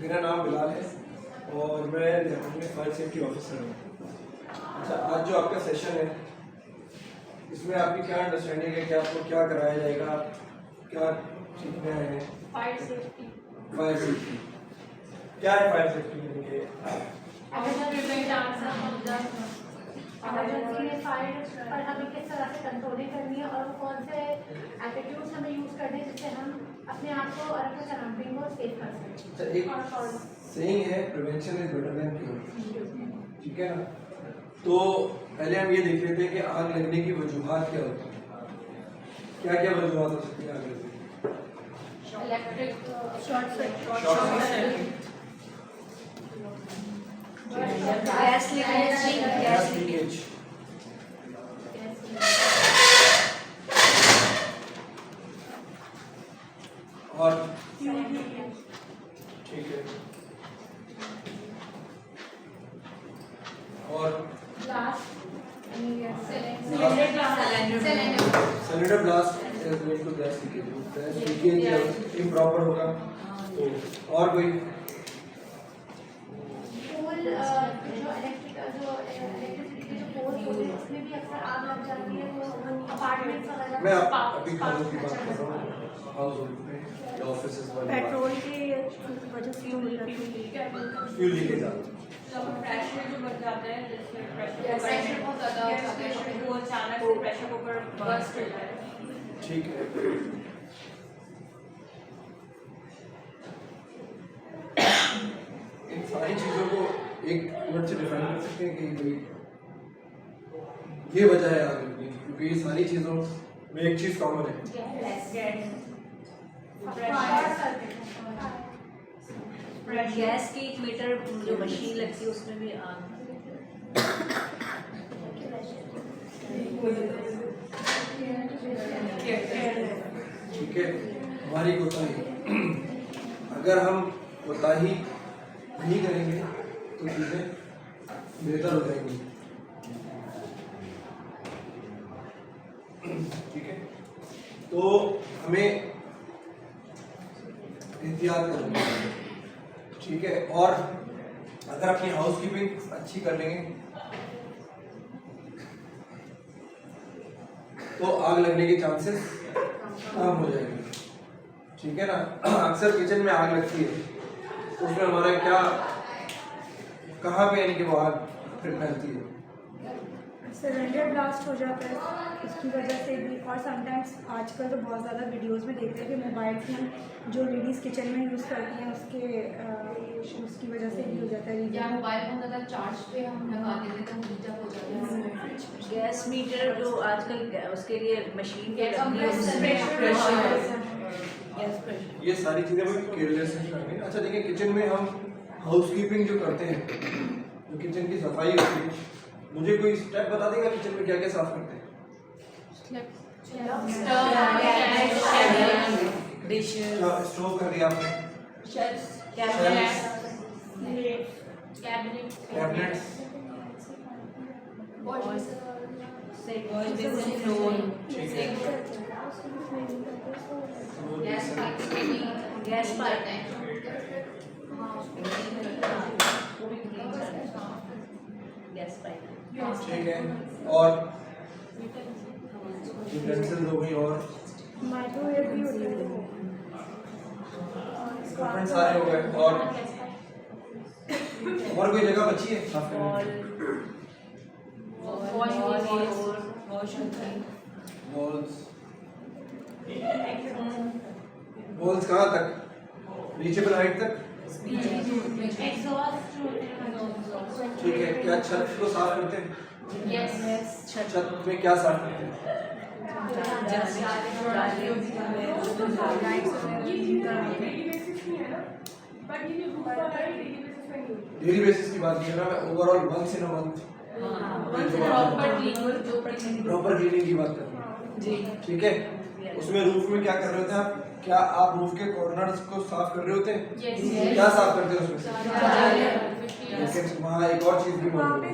मेरा नाम बिलाल है और मैं लखनऊ में फायर सेफ्टी ऑफिसर हूँ। अच्छा, आज जो आपका सेशन है इसमें आपकी क्या अंडरस्टैंडिंग है कि आपको क्या कराया जाएगा, क्या सीखना है? फायर सेफ्टी क्या है फायर सेफ्टी? इमरजेंसी में फायर पर हमें किस तरह से कंट्रोलिंग करनी है और कौन से एटीट्यूड्स हमें यूज करने हैं जिससे हम अपने आप को और अपने सराउंडिंग को सेव कर सकें। एक सेइंग है, prevention is better than cure, ठीक है ना? तो पहले हम ये देख लेते हैं कि आग लगने की वजूहात क्या होती है। क्या क्या वजूहात हो सकती है आग लगने की? Electric short circuit, gas leakage, और ठीक है, और cylinder blast to gas leakage improper होगा तो। और कोई मैं अभी हाउस की बात कर रहा हूँ, हाउस होल्ड में या ऑफिसेज वाले पेट्रोल की वजह से फ्यूल लीकेज आता है। प्रेशर जो बढ़ जाता है, जैसे प्रेशर बहुत ज़्यादा वो अचानक से प्रेशर कुकर बर्स्ट करता है। ठीक है, इन सारी चीज़ों को एक वर्ड से डिफाइन कर सकते हैं कि भाई ये वजह है आग लगने की, क्योंकि ये सारी चीज़ों में एक चीज़ कॉमन है। गैस की एक मीटर जो मशीन लगती है उसमें भी आग। ठीक है, हमारी कोताही, अगर हम कोताही नहीं करेंगे तो चीज़ें बेहतर हो जाएंगी। ठीक है, तो हमें एहतियात करनी है। ठीक है, और अगर अपनी हाउसकीपिंग अच्छी कर लेंगे तो आग लगने के चांसेस कम हो जाएंगे। ठीक है ना? अक्सर किचन में आग लगती है तो उसमें हमारा क्या, कहाँ पे यानी कि वो आग फिर फैलती है? सिलेंडर ब्लास्ट हो जाता है इसकी वजह से भी। और समटाइम्स आजकल तो बहुत ज़्यादा वीडियोस में देखते हैं कि मोबाइल फोन जो लेडीज़ किचन में यूज़ करती हैं उसकी वजह से भी हो जाता है। या मोबाइल फोन अगर चार्ज पे हम लगा देते तो हीट अप हो जाता है। गैस मीटर जो आजकल उसके लिए मशीन के ये सारी चीज़ें हम केयरलेस नहीं करेंगे। अच्छा देखिए, किचन में हम हाउसकीपिंग जो करते हैं, जो किचन की सफाई होती है, मुझे कोई स्टेप बता देगा किचन में क्या क्या साफ करते हैं? स्टोव कर दिया आपने, कैबिनेट्स, गैस पाइप ठीक है, और यूटेंसिल्स हो गई, और माइक्रोवेव भी होती है। कपड़े सारे हो गए, और कोई जगह बची है साफ करने की? वॉल्स कहाँ तक? रीचेबल हाइट तक? ठीक है, क्या छत को साफ करते हैं? छत में क्या साफ करते हैं? डेली बेसिस की बात नहीं कर रहा मैं, overall once in a month proper cleaning की बात कर रहा हूँ। ठीक है, उसमें रूफ में क्या कर रहे होते हैं आप? क्या आप रूफ के कॉर्नर्स को साफ कर रहे होते हैं? क्या साफ करते हैं उसमें? लेकिन वहाँ एक और चीज़ भी मौजूद है।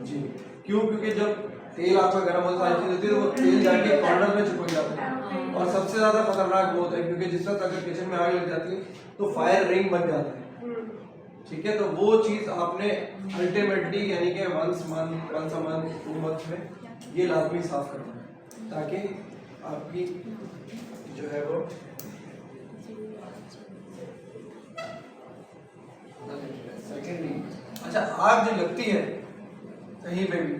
जी, क्यों? क्योंकि जब तेल आपका गर्म होता सारी चीज होती है तो वो तेल जाके कॉर्नर में चिपक जाता है। और सबसे ज्यादा खतरनाक वो होता है क्योंकि जिस वक्त अगर किचन में आग लग जाती है तो फायर रिंग बन जाता है, ठीक है। तो वो चीज आपने अल्टीमेटली यानी कि वंस अ मंथ 2 मंथ में ये लाजमी साफ करना है ताकि आपकी जो है वो सेकेंडली अच्छा आग जो लगती है कहीं पे भी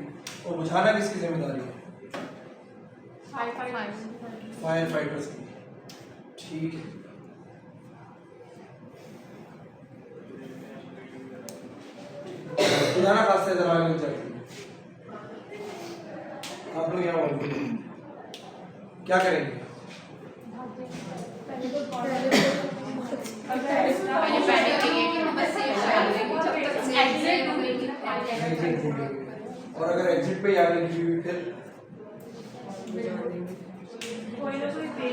वो बुझाना किसकी जिम्मेदारी है? फायर फाइटर्स की, ठीक है। बुझाना खास से जरा आग लग जाती है, आप लोग यहाँ मौजूद हैं, क्या करेंगे? एग्जिट ढूंढेंगे और अगर एग्जिट पे ही आग लगी हुई फिर कोई ना कोई वे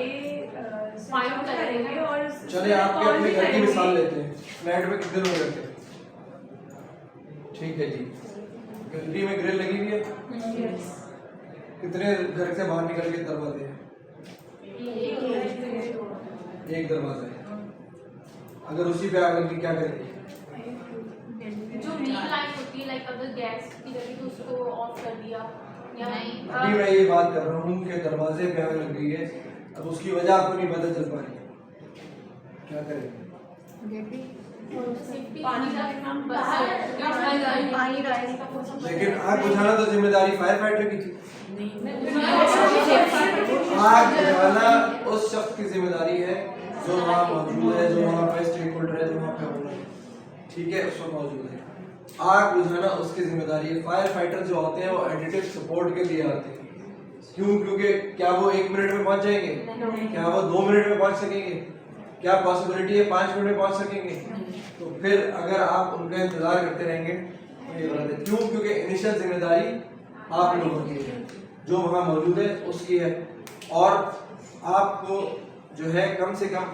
फाइंड करेंगे और चले आपके अपने घर की मिसाल लेते हैं। फ्लैट में कितने लोग रहते हैं? ठीक है जी, गैलरी में ग्रिल लगी हुई है, कितने घर से बाहर निकल के दरवाजे हैं? एक दरवाजा है। अगर उसी पे आग लगी क्या करेंगे? जो मीन लाइन होती है लाइक अगर गैस की लगी तो उसको ऑफ कर दिया या अभी मैं ये बात कर रहा हूँ कि दरवाजे पे आग लग गई है, अब उसकी वजह आपको नहीं पता चल पा रही है, क्या करेंगे? लेकिन आग बुझाना तो जिम्मेदारी फायर फाइटर की थी। आग बुझाना उस शख्स की जिम्मेदारी है जो वहाँ मौजूद है, जो वहाँ पे स्टेक होल्डर है, जो वहाँ पे होना है, ठीक है, उस वक्त मौजूद है। आग बुझाना उसकी जिम्मेदारी है। फायर फाइटर जो होते हैं वो एडिटिव सपोर्ट के लिए आते हैं। क्यों? क्योंकि क्या वो 1 मिनट में पहुंच जाएंगे? क्या वो 2 मिनट में पहुंच सकेंगे? क्या पॉसिबिलिटी है 5 मिनट में पहुंच सकेंगे? तो फिर अगर आप उनका इंतजार करते रहेंगे तो ये गलत है। क्यों? क्योंकि इनिशियल जिम्मेदारी आप लोगों की है, जो वहाँ मौजूद है उसकी है। और आपको जो है कम से कम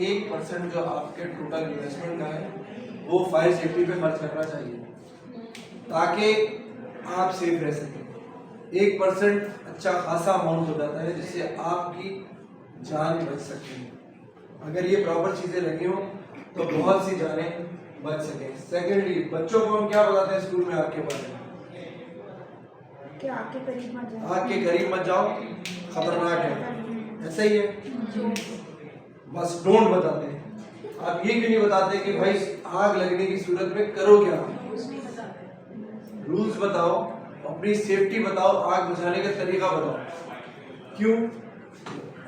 1% जो आपके टोटल इन्वेस्टमेंट का है वो फायर सेफ्टी पे खर्च करना चाहिए ताकि आप सेफ रह सकें। 1% अच्छा खासा अमाउंट हो जाता है जिससे आपकी जान बच सकती है। अगर ये प्रॉपर चीज़ें लगी हो तो बहुत सी जानें बच सकें। सेकेंडली, बच्चों को हम क्या बताते हैं स्कूल में आपके बारे में? कि आग के करीब मत जाओ, आग के करीब मत जाओ, खतरनाक है, ऐसा ही है। बस डोंट बताते हैं। आप ये क्यों नहीं बताते कि भाई आग लगने की सूरत में करो क्या? रूल्स बताओ, अपनी सेफ्टी बताओ, आग बुझाने का तरीका बताओ। क्यों?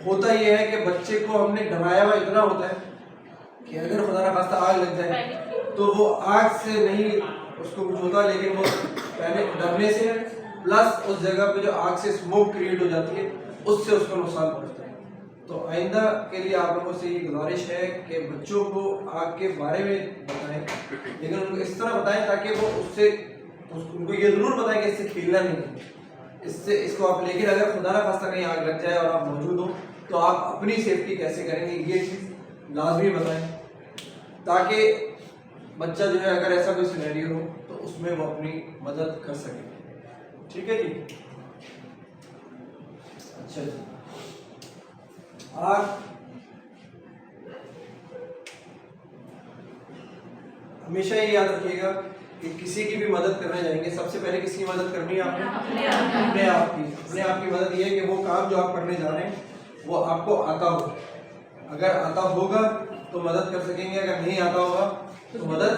होता यह है कि बच्चे को हमने डराया हुआ इतना होता है कि अगर खुदा ना खास्ता आग लग जाए तो वो आग से नहीं उसको कुछ होता, लेकिन वो पहले डरने से प्लस उस जगह पे जो आग से स्मोक क्रिएट हो जाती है उससे उसको नुकसान पहुंचता है। तो आइंदा के लिए आप लोगों से ये गुजारिश है कि बच्चों को आग के बारे में बताएं, लेकिन उनको इस तरह बताएं ताकि वो उससे उनको ये जरूर बताएं कि इससे खेलना नहीं है, इससे इसको आप, लेकिन अगर खुदा ना खास्ता कहीं आग लग जाए और आप मौजूद हो तो आप अपनी सेफ्टी कैसे करेंगे ये चीज़ लाजमी बताएं ताकि बच्चा जो है अगर ऐसा कोई सिनेरियो हो तो उसमें वो अपनी मदद कर सके। ठीक है जी? अच्छा जी, आग हमेशा ये याद रखिएगा कि किसी की भी मदद करने जाएंगे सबसे पहले किसकी मदद करनी है आपने? अपने आप की। अपने आप की मदद ये है कि वो काम जो आप करने जा रहे हैं वो आपको आता हो। अगर आता होगा तो मदद कर सकेंगे, अगर नहीं आता होगा तो मदद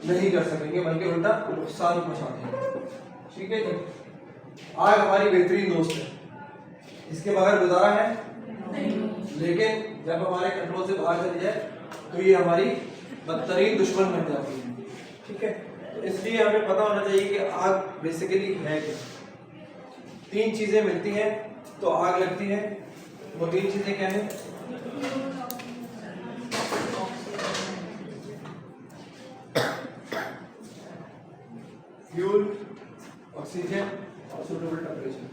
नहीं कर सकेंगे, बल्कि उल्टा नुकसान पहुंचा देंगे। ठीक है जी? आग हमारी बेहतरीन दोस्त है, इसके बगैर गुजारा है नहीं, लेकिन जब हमारे कंट्रोल से बाहर चली जाए तो ये हमारी बदतरीन दुश्मन बन जाती है। ठीक है? तो इसलिए हमें पता होना चाहिए कि आग बेसिकली है क्या। 3 चीजें मिलती हैं तो आग लगती है। वो 3 चीजें क्या हैं? फ्यूल, ऑक्सीजन और सूटेबल टेम्परेचर।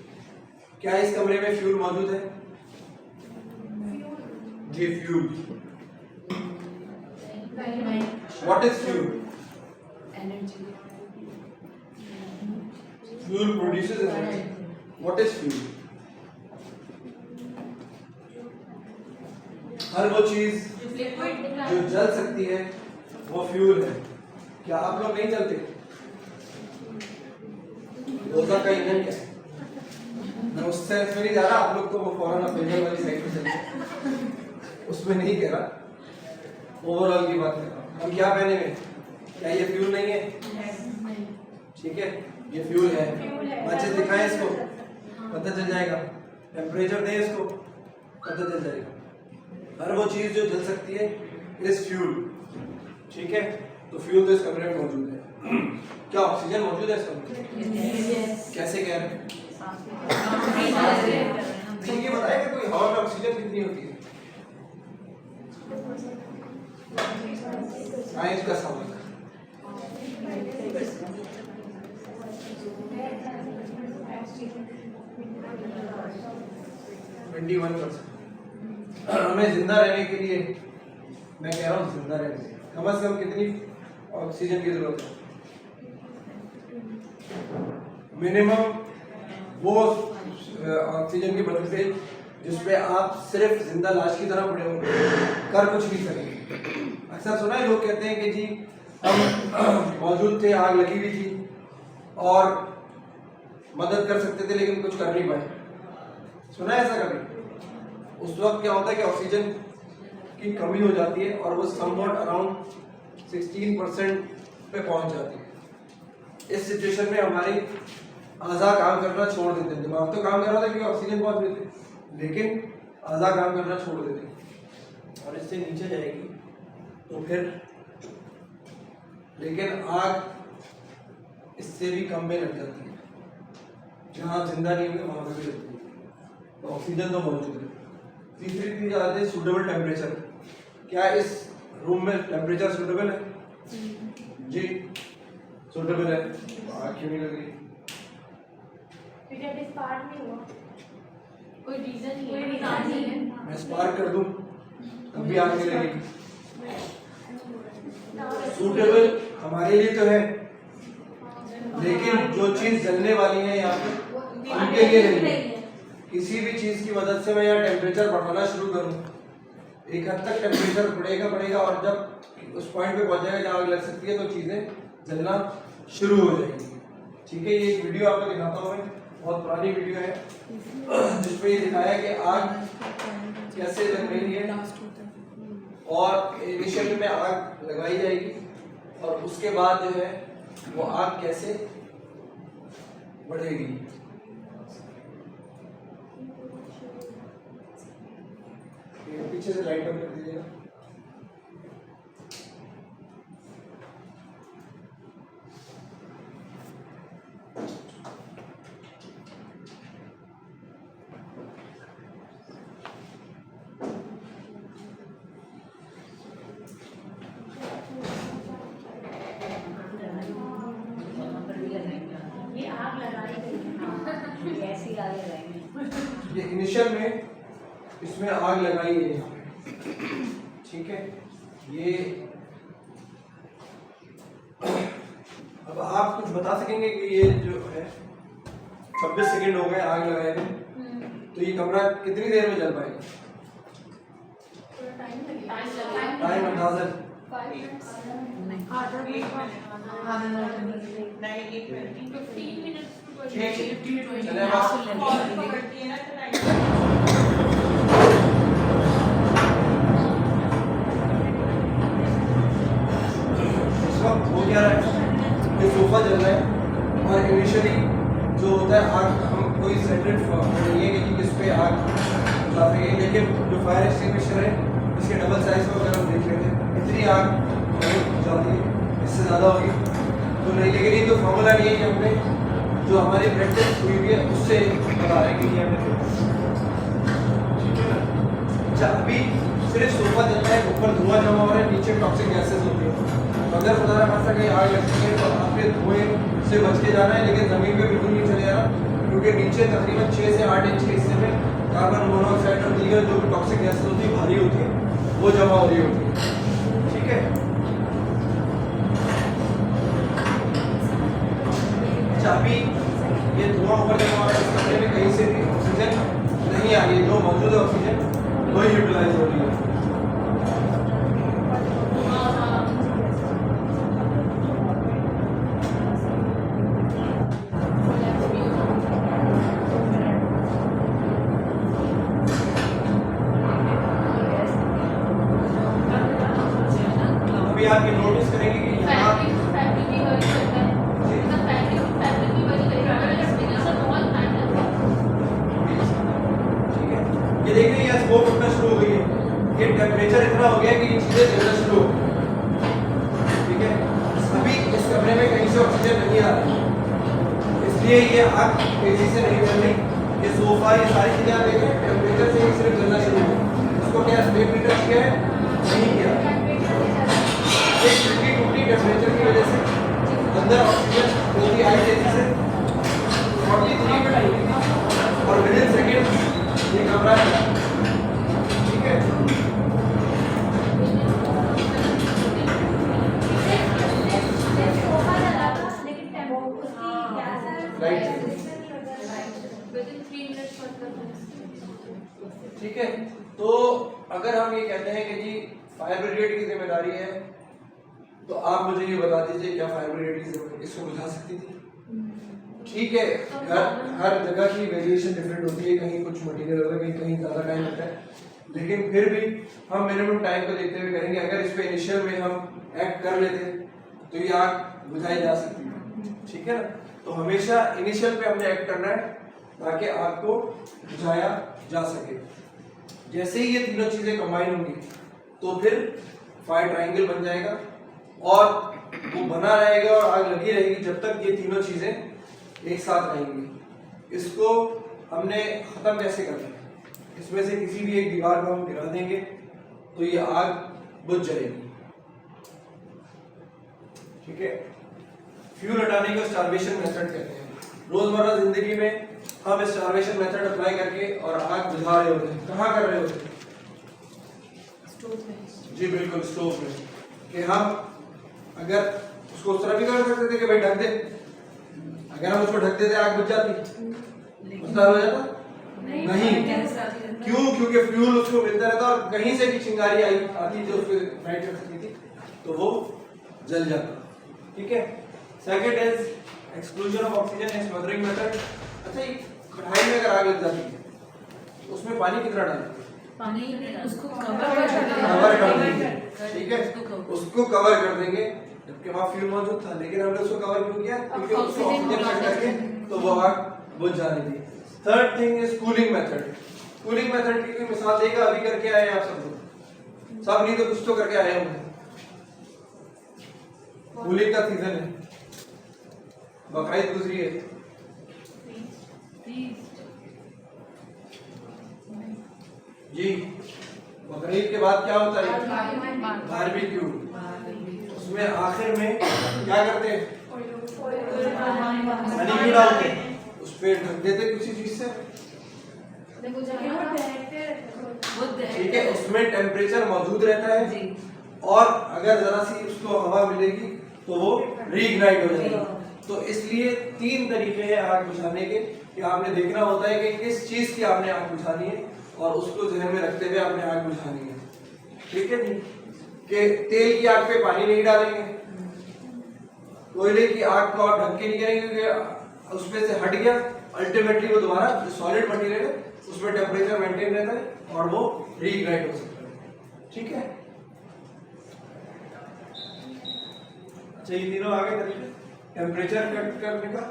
क्या इस कमरे में फ्यूल मौजूद है? जी, fuel. What is fuel? Energy. Fuel produces energy. What is fuel? हर वो चीज जो जल सकती है वो फ्यूल है। क्या आप लोग नहीं जलते? रोजा का ईंधन क्या है? मैं उस सेंस में नहीं जा रहा, आप लोग तो वो फौरन अप्रेजल वाली साइड में चलते, उसमें नहीं कह रहा, ओवरऑल की बात कर रहा हूँ। हम क्या पहने हुए? क्या ये फ्यूल नहीं है? ठीक है, ये फ्यूल है। माचिस दिखाएं इसको, पता चल जाएगा। टेम्परेचर दें इसको, पता चल जाएगा। हर वो चीज जो जल सकती है इज फ्यूल। ठीक है, तो फ्यूल तो इस कमरे में मौजूद है। क्या ऑक्सीजन मौजूद है इस कमरे में? कैसे कह रहे हैं? ये बताएगा कोई हवा में ऑक्सीजन कितनी होती है? साइंस का सवाल। 21%। हमें जिंदा रहने के लिए, मैं कह रहा हूँ जिंदा रहने के लिए कम से कम कितनी ऑक्सीजन की जरूरत है? मिनिमम वो ऑक्सीजन की परसेंटेज जिसपे आप सिर्फ जिंदा लाश की तरह पड़े होंगे, कर कुछ नहीं सकेंगे। अक्सर सुना है लोग कहते हैं कि जी हम मौजूद थे, आग लगी हुई थी और मदद कर सकते थे लेकिन कुछ कर नहीं पाए। सुना है ऐसा कभी? उस वक्त क्या होता है कि ऑक्सीजन की कमी हो जाती है और वो समवॉट अराउंड 16% पे पहुंच जाती है। इस सिचुएशन में हमारी आज़ा काम करना छोड़ देते हैं। दिमाग तो काम कर रहा था क्योंकि ऑक्सीजन पहुंच रही थी, लेकिन आज़ा काम करना छोड़ देते हैं और इससे नीचे जाएगी तो फिर, लेकिन आग इससे भी कम में लग जाती है। जहाँ आप जिंदा नहीं होंगे वहाँ पे भी लगती है, तो ऑक्सीजन तो मौजूद है। तीसरी चीज आती है सूटेबल टेम्परेचर। क्या इस रूम में टेम्परेचर सूटेबल है? जी सूटेबल है। आग क्यों नहीं लग रही? क्योंकि अभी स्पार्क नहीं हुआ, कोई रीजन नहीं है। मैं स्पार्क कर दूं तब भी आग नहीं लगेगी। सूटेबल हमारे लिए तो है, लेकिन जो चीज जलने वाली है यहाँ पे उनके लिए नहीं है। किसी भी चीज की मदद से मैं यहाँ टेम्परेचर बढ़ाना शुरू करूँ, एक हद तक टेम्परेचर बढ़ेगा और जब उस पॉइंट पे पहुंच जाएगा जहाँ आग लग सकती है तो चीजें जलना शुरू हो जाएंगी। ठीक है, ये एक वीडियो आपको दिखाता हूँ मैं, बहुत पुरानी वीडियो है जिसमें ये दिखाया कि आग कैसे लग रही है और इनिशियल में आग लगाई जाएगी और उसके बाद जो है वो आग कैसे बढ़ेगी। पीछे से लाइट बंद कर दीजिएगा। ये आग लगाई गई है। ऐसी आग लगाएंगे। ये इनिशियल में इसमें आग लगाई है यहाँ पे। ठीक है, ये अब आप कुछ बता सकेंगे कि ये जो है 26 सेकंड हो गए आग लगाए हुए, तो ये कमरा कितनी देर में जल पाएगा? टाइम अंदाजन चले हो क्या रहा है? ये सोफा जल रहा है और इनिशियली जो होता है आग, हम कोई सेपरेट नहीं है कि किस पे आग ला सके, लेकिन जो फायर एक्सटिंग्विशर है इसके डबल साइज को अगर हम देख लेते हैं इतनी आग बहुत जाती है, इससे ज़्यादा होगी तो नहीं, लेकिन ये तो फॉर्मूला नहीं है कि हमने जो हमारी प्रैक्टिस हुई है उससे बता रहे हैं कि हमें, ठीक है ना। अच्छा, अभी सिर्फ सोफा जल रहा है, ऊपर धुआं जमा हो रहा है, नीचे टॉक्सिक गैसेज होती है। अगर खुदा ना खास्ता कहीं आग लगती है तो आपके धुएं से बच के जाना है, लेकिन ज़मीन पे बिल्कुल नहीं चले जाना, क्योंकि नीचे तकरीबन 6 से 8 इंच के हिस्से में कार्बन मोनोऑक्साइड और दीगर जो टॉक्सिक गैसेज होती है भारी होती है, वो जमा हो रही होती है। ठीक है, अच्छा अभी ये धुआं ऊपर जब हमारे इस कमरे में कहीं से भी ऑक्सीजन नहीं आ रही है, जो मौजूद है ऑक्सीजन वही यूटिलाइज हो रही है। अभी आप ये नोटिस करेंगे कि यहाँ ठीक है, ये देख रहे हैं स्मोक उठना शुरू हो गई है, ये टेम्परेचर इतना हो गया कि ये चीजें जलना शुरू हो गई। ठीक है, अभी इस कमरे में कहीं से ऑक्सीजन नहीं आ रही, इसलिए ये आग तेजी से नहीं जल रही। ये सोफा, ये सारी चीजें आप देख रहे हैं टेम्परेचर से ही सिर्फ जलना शुरू हो गई। इसको क्या स्टेट मीटर किया है? नहीं किया। एक टूटी टेम्परेचर की वजह से अंदर ऑक्सीजन होती आई तेजी से 43 पे टूटी थी और विदिन सेकेंड ये कमरा है। ठीक है, ठीक है। तो अगर हम ये कहते हैं कि जी फायर ब्रिगेड की जिम्मेदारी है, तो आप मुझे ये बता दीजिए क्या फायर ब्रिगेड की जिम्मेदारी इसको बुझा सकती थी? ठीक है, हर जगह की वेरिएशन डिफरेंट होती है, कहीं कुछ मटेरियल होगा, कहीं ज़्यादा टाइम लगता है, लेकिन फिर भी हम मिनिमम टाइम को देखते हुए करेंगे। अगर इस पे इनिशियल में हम एक्ट कर लेते तो ये आग बुझाई जा सकती है। ठीक है ना, तो हमेशा इनिशियल पे हमने एक्ट करना है ताकि आग को बुझाया जा सके। जैसे ही ये तीनों चीजें कंबाइन होंगी तो फिर फायर ट्रायंगल बन जाएगा और वो बना रहेगा और आग लगी रहेगी जब तक ये तीनों चीजें एक साथ रहेंगी। इसको हमने खत्म कैसे करना है? इसमें से किसी भी एक दीवार को हम गिरा देंगे तो ये आग बुझ जाएगी। ठीक है, फ्यूल हटाने को स्टार्वेशन मेथड कहते हैं। रोजमर्रा जिंदगी में हम स्टार्वेशन मेथड अप्लाई करके और आग बुझा रहे होते हैं। कहाँ कर रहे होते हैं? स्टोव में। जी बिल्कुल, स्टोव में। कि हम अगर उसको उस तरह भी कर सकते थे कि भाई ढक दे, अगर हम उसको ढक देते आग बुझ जाती, मसला हो जाता? नहीं। क्यों? क्योंकि फ्यूल उसको मिलता रहता और कहीं से भी चिंगारी आई आती जो उसको लाइट कर सकती थी तो वो जल जाता। ठीक है, second is exclusion of oxygen and smothering method. अच्छा, ये कढ़ाई में अगर आग लग जाती है तो उसमें पानी कितना डालें? पानी उसको कवर कर देंगे। ठीक है, उसको कवर कर देंगे, जबकि वहाँ फ्यूल मौजूद था, लेकिन हमने उसको कवर क्यों किया? क्योंकि उसको ऑक्सीजन कट करके तो वो आग बुझ जानी थी। Third thing is cooling method. Cooling method की कोई मिसाल देगा? अभी करके आए आप सब नहीं तो कुछ तो करके आए होंगे। कूलिंग का सीजन है, बकरीद गुजरी है, जी बकरीद के बाद क्या होता है? बारबेक्यू। उसमें आखिर में क्या करते हैं? हनी क्यों डालते हैं? उस पे ढक देते किसी चीज से। ठीक है, उसमें टेम्परेचर मौजूद रहता है और अगर जरा सी उसको हवा मिलेगी तो वो रीइग्नाइट हो जाएगी। तो इसलिए 3 तरीके हैं आग बुझाने के कि आपने देखना होता है कि किस चीज की आपने आग बुझानी है और उसको ध्यान में रखते हुए आपने आग बुझानी है। ठीक है जी, कि तेल की आग पे पानी नहीं डालेंगे, कोयले की आग को आप ढक के नहीं करेंगे क्योंकि उसमें से हट गया, अल्टीमेटली वो दोबारा जो सॉलिड मटेरियल है उसमें टेम्परेचर मेंटेन रहता है और वो रीइग्नाइट हो सकता है। ठीक है, अच्छा ये तीनों आगे तरीके, टेम्परेचर कट करने का,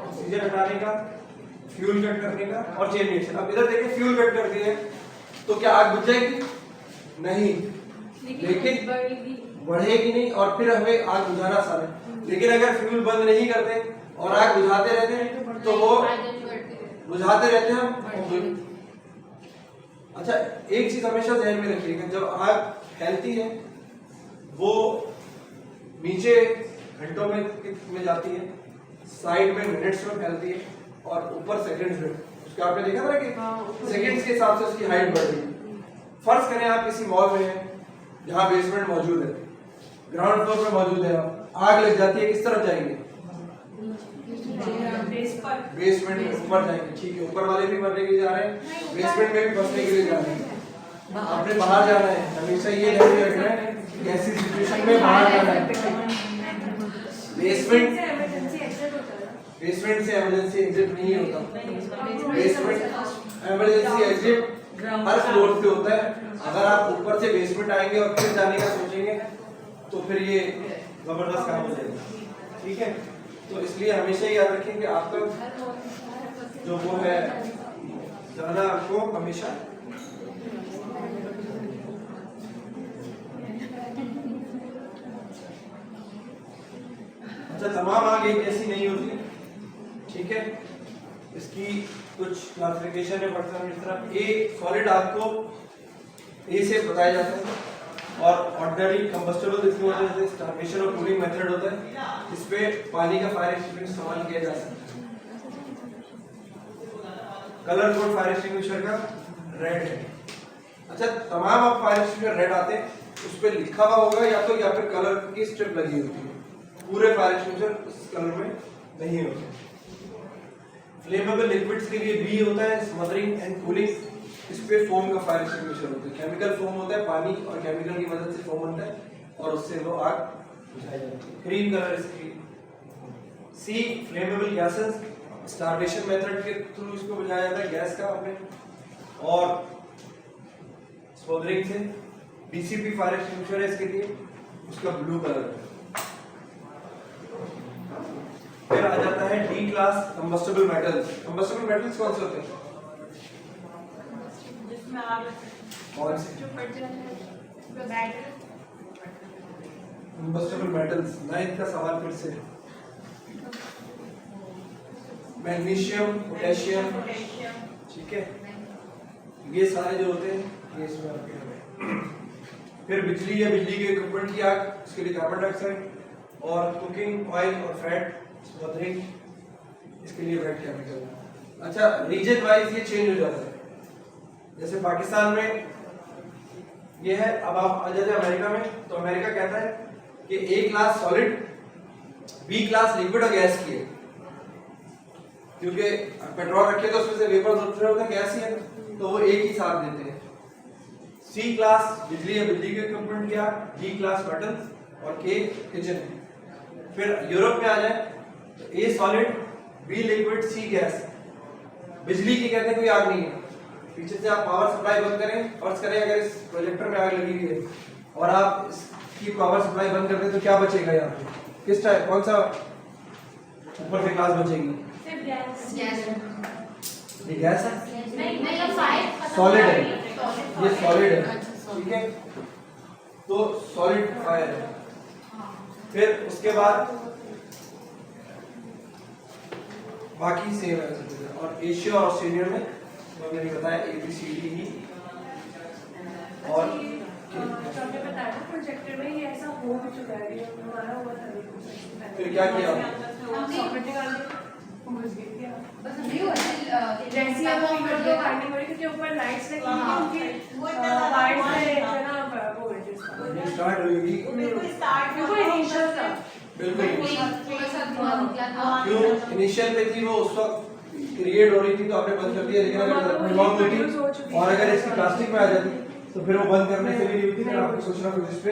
ऑक्सीजन हटाने का, फ्यूल कट करने का और चेन रिएक्शन। अब इधर देखिए, फ्यूल कट कर दिए तो क्या आग बुझ जाएगी? नहीं, लेकिन बढ़ेगी नहीं और फिर हमें आग बुझाना आसान है। लेकिन अगर फ्यूल बंद नहीं करते और आग बुझाते रहते हैं तो वो बुझाते रहते हैं। अच्छा, एक चीज हमेशा ध्यान में रखिएगा, जब आग फैलती है वो नीचे घंटों में जाती है, साइड में मिनट्स में फैलती है और ऊपर सेकंड्स में। उसके आपने देखा था ना कि सेकंड्स के हिसाब से उसकी हाइट बढ़ रही है। फर्ज करें आप किसी मॉल में हैं जहाँ बेसमेंट मौजूद है, ग्राउंड फ्लोर पे मौजूद है, आग लग जाती है, किस तरफ जाएंगे? बेसमेंट में ऊपर जाएंगे, ठीक है, ऊपर वाले भी भरने के लिए जा रहे हैं, बेसमेंट में भी फंसने के लिए जा रहे हैं। आपने बाहर जाना है, हमेशा ये ध्यान रखना है कि ऐसी सिचुएशन में बाहर जाना है। बेसमेंट से इमरजेंसी एग्जिट नहीं होता, बेसमेंट इमरजेंसी एग्जिट हर फ्लोर पे होता है। अगर आप ऊपर से बेसमेंट आएंगे और फिर जाने का सोचेंगे तो फिर ये जबरदस्त काम हो जाएगा, ठीक है। तो इसलिए हमेशा याद रखें कि आपका जो वो है जाना आपको हमेशा अच्छा। तमाम आग एक जैसी नहीं होती, ठीक है। इसकी कुछ क्लासिफिकेशन है पर्सन इस तरह। ए सॉलिड आग को ए से बताया जाता है और ऑर्डिनरी कंबस्टेबल इसकी वजह से स्टार्वेशन और कूलिंग मेथड होता है। इस पे पानी का फायर एक्सटिंग्विशर इस्तेमाल किया जा सकता है। कलर कोड फायर एक्सटिंग्विशर का रेड है। अच्छा, तमाम आप फायर एक्सटिंग्विशर रेड आते हैं, उस पे लिखा हुआ होगा या फिर कलर की स्ट्रिप लगी होती है। पूरे फायर एक्सटिंग्विशर इस कलर में नहीं होते। फ्लेमेबल लिक्विड्स के लिए बी होता है, स्मदरिंग एंड कूलिंग। इस पे फोम का फायर एक्सटिंग्विशर होता है। केमिकल फोम होता है, पानी और केमिकल की मदद से फोम बनता है और उससे वो आग बुझाई जाती है। ग्रीन कलर इसकी। सी फ्लेमेबल गैसेस, स्टार्वेशन मेथड के थ्रू इसको बुझाया जाता है गैस का आपने। और स्मदरिंग से बीसीपी फायर एक्सटिंग्विशर है इसके लिए, उसका ब्लू कलर है। फिर आ जाता है D class combustible metals. Combustible metals कौन से होते हैं? कौन से कंबस्टेबल मेटल्स? नाइन्थ का सवाल फिर से। मैग्नीशियम, पोटेशियम, ठीक है, ये सारे जो होते हैं ये इसमें आते हैं। फिर बिजली या बिजली के इक्विपमेंट की आग, इसके लिए कार्बन डाइऑक्साइड। और कुकिंग ऑयल और फैट स्मदरिंग, इसके लिए वेट केमिकल। अच्छा, रीजन वाइज ये चेंज हो जाता है। जैसे पाकिस्तान में ये है, अब आप आ जाते हैं अमेरिका में, तो अमेरिका कहता है कि A class solid, B class liquid और गैस की है। क्योंकि पेट्रोल रखे तो उसमें से वेपर उठ रहे होते हैं, गैस ही है, तो वो एक ही साथ देते हैं। सी क्लास बिजली या बिजली के इक्विपमेंट की आग, डी क्लास मेटल्स और के किचन। फिर यूरोप में आ जाए तो A solid, B liquid, C gas. बिजली की कहते हैं कोई आग नहीं है। पीछे से आप पावर सप्लाई बंद करें, फर्ज करें अगर इस प्रोजेक्टर में आग लगी हुई है और आप इसकी पावर सप्लाई बंद कर दें तो क्या बचेगा यहाँ पे? किस टाइप, कौन सा ऊपर से क्लास बचेगी? ये गैस है, सॉलिड है, ये सॉलिड है, ठीक है। तो सॉलिड फायर है। फिर उसके बाद बाकी सेम है। और एशिया और ऑस्ट्रेलिया में मैंने नहीं बताया ABCD ही। और आपने बताया ना प्रोजेक्टर में ये ऐसा हो चुका है, ये हमारा हुआ था। फिर क्या किया? जैसे अब हम वीडियो काटने पड़ी क्योंकि ऊपर लाइट्स लगी हुई उनकी वाइट में इतना वो है ये स्टार्ट होगी बिल्कुल इनिशियल था। बिल्कुल क्यों इनिशियल पे थी, वो उस वक्त क्रिएट हो रही थी तो आपने बंद कर दिया। लेकिन अगर लॉन्ग होती और अगर इसकी प्लास्टिक में आ जाती तो फिर वो बंद करने से भी नहीं होती, फिर आपको सोचना कुछ इस पे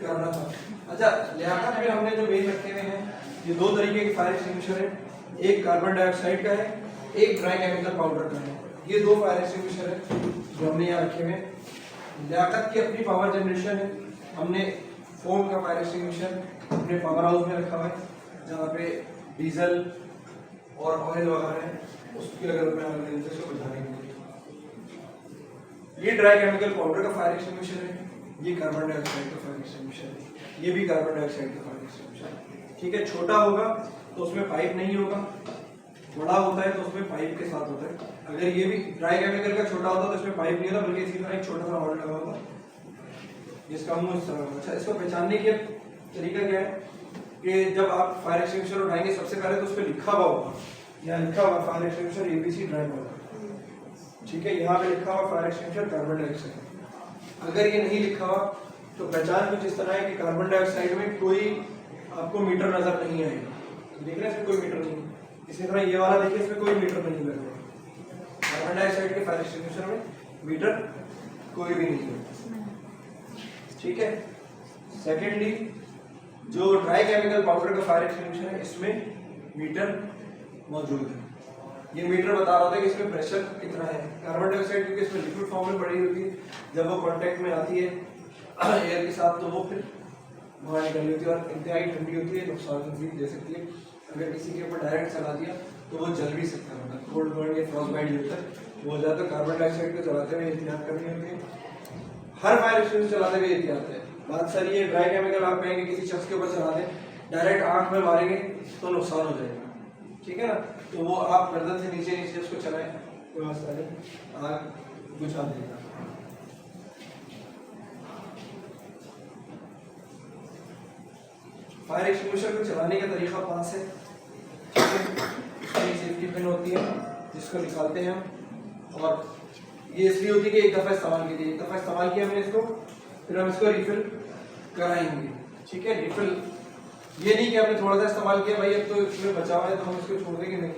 करना था। अच्छा, लियाकत में हमने जो मेन रखे हुए हैं, ये दो तरीके के फायर एक्सटिंग्विशर है। एक कार्बन डाइऑक्साइड का है, एक ड्राई केमिकल पाउडर का है। ये दो फायर एक्सटिंग्विशर है जो हमने यहाँ रखे हुए हैं। लियाकत की अपनी पावर जनरेशन है। हमने फोम का फायर एक्सटिंग्विशर अपने पावर हाउस में रखा हुआ है, जहाँ पे डीजल और ऑयल वगैरह है, उसकी अगर मैं उसको बुझाने के लिए। ये ड्राई केमिकल पाउडर का फायर एक्सटिंग्विशर है, ये कार्बन डाइऑक्साइड का फायर एक्सटिंग्विशर है, ये भी कार्बन डाइऑक्साइड का फायर एक्सटिंग्विशर है, ठीक है। छोटा होगा तो उसमें पाइप नहीं होगा, बड़ा होता है तो उसमें पाइप के साथ होता है। अगर ये भी ड्राई केमिकल का छोटा होता तो इसमें पाइप नहीं होता, बल्कि इसी तरह एक छोटा सा हॉल लगा होता जिसका मुंह इस तरह होगा। अच्छा, इसको पहचानने के तरीका क्या है कि जब आप फायर एक्सटिंग्विशर उठाएंगे सबसे पहले तो उस पर लिखा हुआ होगा, यहाँ लिखा हुआ fire extinguisher ABC dry powder, ठीक है। यहाँ पे लिखा हुआ फायर एक्सटिंग्विशर कार्बन डाइऑक्साइड। अगर ये नहीं लिखा हुआ तो पहचान कुछ इस तरह है कि कार्बन डाइऑक्साइड में कोई आपको मीटर नजर नहीं आएगा। देख रहे हैं इसमें कोई मीटर नहीं, इसी तरह ये वाला देखिए, इसमें कोई मीटर नहीं लगा हुआ। कार्बन डाइऑक्साइड के फायर एक्सटिंग्विशर में मीटर कोई भी नहीं है, ठीक है। सेकेंडली, जो ड्राई केमिकल पाउडर का फायर एक्सटिंग्विशर है, इसमें मीटर मौजूद है। ये मीटर बता रहा था कि इसमें प्रेशर कितना है। कार्बन डाइऑक्साइड क्योंकि इसमें लिक्विड फॉर्म में पड़ी होती है, जब वो कांटेक्ट में आती है एयर के साथ तो वो फिर बाहर निकल होती है और इंतहाई ठंडी होती है, नुकसान भी दे सकती है। अगर किसी के ऊपर डायरेक्ट चला दिया तो वो जल भी सकता है, मतलब कोल्ड बर्न या फ्रॉस्ट बाइट होता है। वो ज़्यादा कार्बन डाइऑक्साइड को चलाते हुए एहतियात करनी होती है। हर फायर एक्सटिंग्विशर चलाते हुए एहतियात है। बात सारी है, ड्राई केमिकल आप कहेंगे किसी शख्स के ऊपर चला दें, डायरेक्ट आँख में मारेंगे तो नुकसान हो जाएगा, ठीक है ना। तो वो आप गर्दन से नीचे नीचे उसको चलाएं, कोई मसला नहीं, आग बुझा देगा। फायर एक्सटिंग्विशर को चलाने का तरीका पास है, इसमें सेफ्टी पिन होती है जिसको निकालते हैं हम, और ये इसलिए होती है कि एक दफ़ा इस्तेमाल कीजिए, एक दफ़ा इस्तेमाल किया हमने इसको, फिर हम इसको रिफिल कराएंगे, ठीक है। रिफिल ये नहीं कि आपने थोड़ा सा इस्तेमाल किया, भाई अब तो इसमें बचा हुआ है तो हम इसको छोड़ देंगे, नहीं,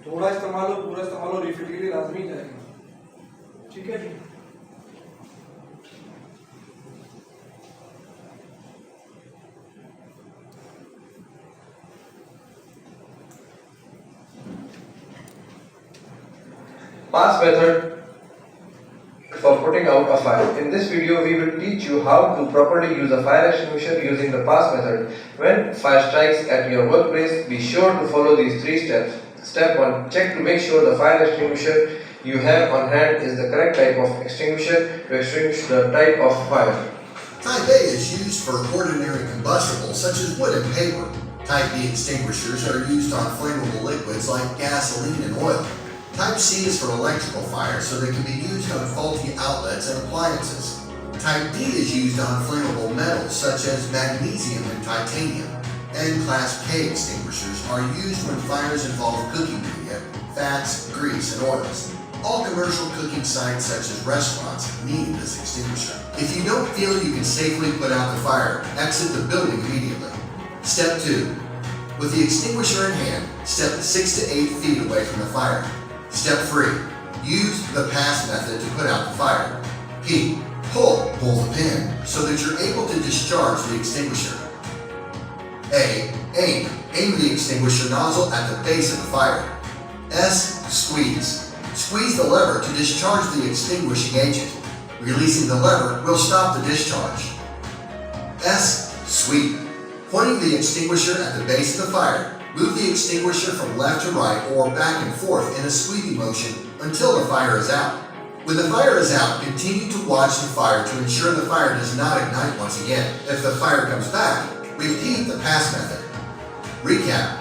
थोड़ा इस्तेमाल हो, पूरा इस्तेमाल हो, रिफिल के लिए लाजमी जाएगा, ठीक है जी। Pass method for putting out a fire. In this video, we will teach you how to properly use a fire extinguisher using the pass method. When fire strikes at your workplace, be sure to follow these 3 steps. Step 1. Check to make sure the fire extinguisher you have on hand is the correct type of extinguisher to extinguish the type of fire. Type A is used for ordinary combustibles such as wood and paper. Type B extinguishers are used on flammable liquids like gasoline and oil. Type C is for electrical fires, so they can be used on faulty outlets and appliances. Type D is used on flammable metals such as magnesium and titanium. And Class K extinguishers are used when fires involve cooking media, fats, grease, and oils. All commercial cooking sites such as restaurants need this extinguisher. If you don't feel you can safely put out the fire, exit the building immediately. Step 2. With the extinguisher in hand, step 6 to 8 feet away from the fire. Step 3. Use the pass method to put out the fire. P. Pull the pin so that you're able to discharge the extinguisher. A. Aim the extinguisher nozzle at the base of the fire. S. Squeeze the lever to discharge the extinguishing agent. Releasing the lever will stop the discharge. S. Sweep. Pointing the extinguisher at the base of the fire, move the extinguisher from left to right or back and forth in a sweeping motion until the fire is out. When the fire is out, continue to watch the fire to ensure the fire does not ignite once again. If the fire comes back, repeat the pass method. Recap.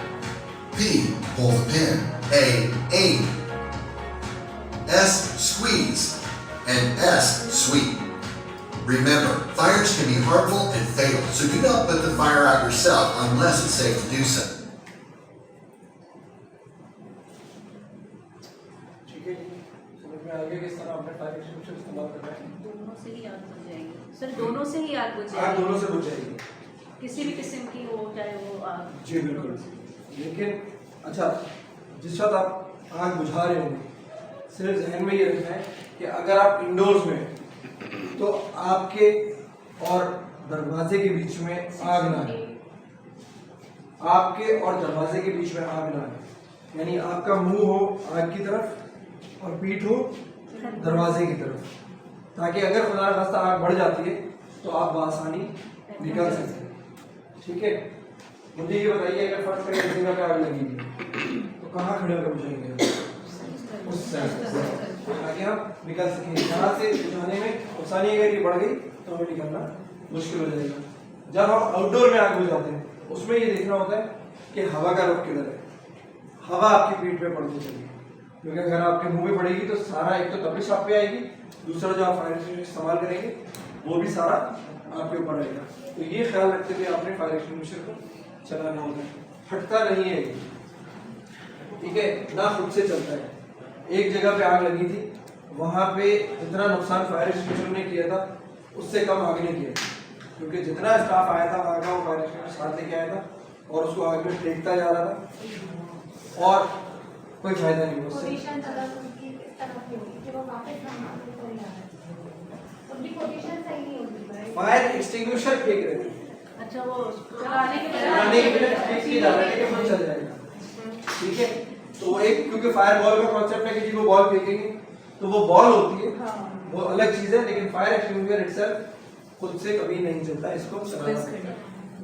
P. Pull the pin. A. Aim. S. Squeeze. And S. Sweep. Remember, fires can be harmful and fatal, so do not put the fire out yourself unless it's safe to do so. आगे किस तरह अपने fire extinguisher इस्तेमाल कर रहे हैं। दोनों से ही आग बुझ जाएगी सर, दोनों से ही आग बुझ आग जाएगी, दोनों से बुझ जाएगी, किसी भी किस्म की हो, चाहे वो आग। जी बिल्कुल। लेकिन अच्छा, जिस वक्त आप आग बुझा रहे होंगे, सिर्फ जहन में ये रखना है कि अगर आप इंडोर्स में तो आपके और दरवाजे के बीच में आग ना है, आपके और दरवाजे के बीच में आग ना है, यानी आपका मुंह हो आग की तरफ और पीठ हो दरवाजे की तरफ, ताकि अगर खुदा न खास्ता आग बढ़ जाती है तो आप बआसानी निकल सकते हैं, ठीक है। मुझे ये बताइए, अगर फर्स्ट करें इस जगह पे आग लगेगी तो कहाँ खड़े होकर बुझाएंगे? उस साइड, ताकि हम निकल सकें। यहाँ से बुझाने में आसानी, अगर ये बढ़ गई तो हमें निकलना मुश्किल हो जाएगा। जब हम आउटडोर में आग बुझाते हैं, उसमें ये देखना होता है कि हवा का रुख किधर है, हवा आपकी पीठ पे पड़नी चाहिए, क्योंकि अगर आपके मुंह में पड़ेगी तो सारा, एक तो तपिश आप पे आएगी, दूसरा जो आप फायर एक्सटिंग्विशर इस्तेमाल करेंगे वो भी सारा आपके ऊपर आएगा। तो ये ख्याल रखते हुए आपने फायर एक्सटिंग्विशर को चलाना होगा, फटता नहीं है, ठीक है ना, खुद से चलता है। एक जगह पे आग लगी थी, वहाँ पे जितना नुकसान फायर एक्सटिंग्विशर ने किया था उससे कम आग ने किया, क्योंकि जितना स्टाफ आया था वहाँ का वो फायर एक्सटिंग्विशर साथ लेके आया था और उसको आग में फेंकता जा रहा था और कोई फायदा नहीं हुआ उससे। पोजीशन अगर उनकी इस तरह की होगी कि वो वापस हम आगे चले जा रहे हैं, उनकी पोजीशन सही नहीं होगी। फायर एक्सटिंग्विशर फेंक रहे थे, अच्छा वो चलाने के चलाने के लिए फेंक के जा रहे थे कि वो चल जाएगा, ठीक है। तो वो एक, क्योंकि फायर बॉल का कॉन्सेप्ट है कि जी वो बॉल फेंकेंगे तो वो बॉल होती है, वो अलग चीज है, लेकिन फायर एक्सटिंग्विशर इटसेल्फ खुद से कभी नहीं चलता, इसको चलाना,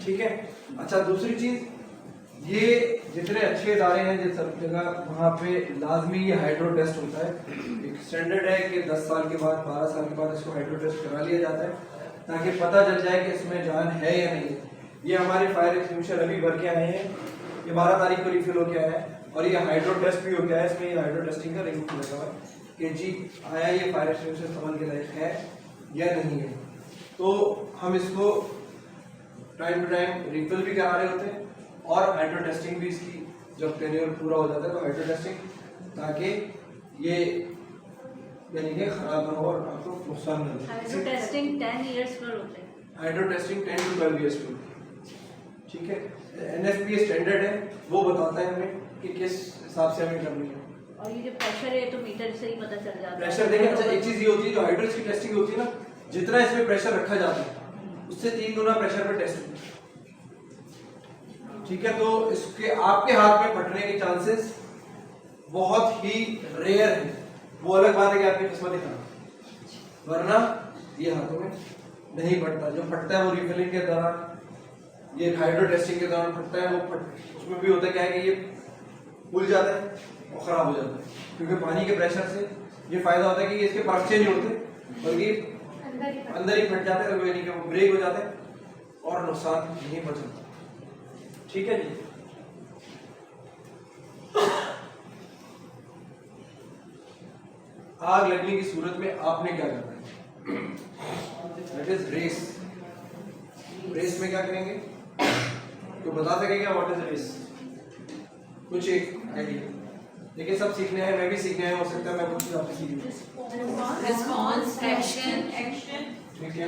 ठीक है। अच्छा, दूसरी चीज, ये जितने अच्छे इदारे हैं जिस सब जगह, वहाँ पे लाजमी ये हाइड्रो टेस्ट होता है। एक स्टैंडर्ड है कि 10 साल के बाद 12 साल के बाद इसको हाइड्रो टेस्ट करा लिया जाता है ताकि पता चल जाए कि इसमें जान है या नहीं है। ये हमारे फायर एक्सटिंग्विशर अभी भर के आए हैं, ये 12 तारीख को रिफिल होके आया है और ये हाइड्रो टेस्ट भी हो गया है। इसमें ये हाइड्रो टेस्टिंग का रिंग लगा हुआ है कि जी आया ये फायर एक्सटिंग्विशर इस्तेमाल के लायक है या नहीं है। तो हम इसको टाइम टू टाइम रिफिल भी करा रहे होते हैं और हाइड्रो टेस्टिंग भी इसकी जब टेन्योर पूरा हो जाता है तो हाइड्रो टेस्टिंग, ताकि ये यानी कि खराब ना हो और आपको नुकसान न हो। हाइड्रो टेस्टिंग 10 इयर्स पर होते हैं। हाइड्रो टेस्टिंग 10 to 12 years पर, ठीक है। NFPA स्टैंडर्ड है, वो बताता है हमें कि किस हिसाब से हमें करनी है। और ये जो प्रेशर है तो मीटर से ही पता चल जाता है। प्रेशर देखें, अच्छा एक चीज ये होती है जो हाइड्रोस की टेस्टिंग होती है ना, जितना इसमें प्रेशर रखा जाता है उससे 3 गुना प्रेशर पे टेस्ट होती है, ठीक है। तो इसके आपके हाथ में फटने के चांसेस बहुत ही रेयर है। वो अलग बात है कि आपकी किस्मत ही खराब, वरना ये हाथों में नहीं फटता। जो फटता है वो रिफिलिंग के दौरान, ये हाइड्रो टेस्टिंग के दौरान फटता है। वो उसमें भी होता है क्या है कि ये फूल जाता है और खराब हो जाता है, क्योंकि पानी के प्रेशर से ये फायदा होता है कि इसके पर्चे नहीं होते बल्कि अंदर ही फट जाते हैं, यानी कि वो ब्रेक हो जाते हैं और नुकसान नहीं पड़ सकता, ठीक है जी। आग लगने की सूरत में आपने क्या करना है, दैट इज रेस। रेस में क्या करेंगे, तो बता सकेंगे व्हाट इज रेस? कुछ एक आइडिया? देखिए सब सीखने हैं, मैं भी सीखने आया, हो सकता है मैं कुछ आपसे सीखूं। रिस्पांस, एक्शन, ठीक है,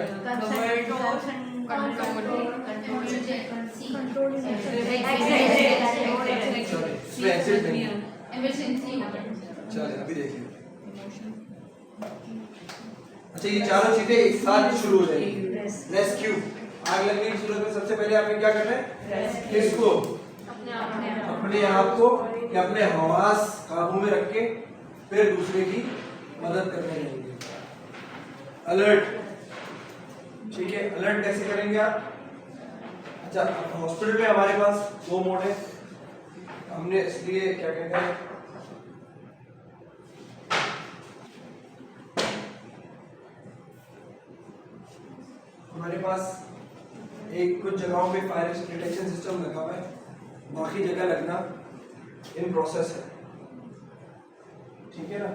इसमें एक्सीडेंट नहीं है। चलिए अभी देखिए, अच्छा ये चारों चीजें एक साथ शुरू हो जाएंगी। रेस्क्यू, आग लगने की सूरत में सबसे पहले आपने क्या करना है, किसको? अपने आप को, कि अपने हवास काबू में रख के फिर दूसरे की मदद करने जाएंगे। अलर्ट, ठीक है, अलर्ट कैसे करेंगे आप? अच्छा, हॉस्पिटल में हमारे पास 2 मोड है, हमने इसलिए क्या कहते हैं, हमारे पास एक कुछ जगहों पे फायर डिटेक्शन सिस्टम लगा हुआ है, बाकी जगह लगना इन प्रोसेस है, ठीक है ना।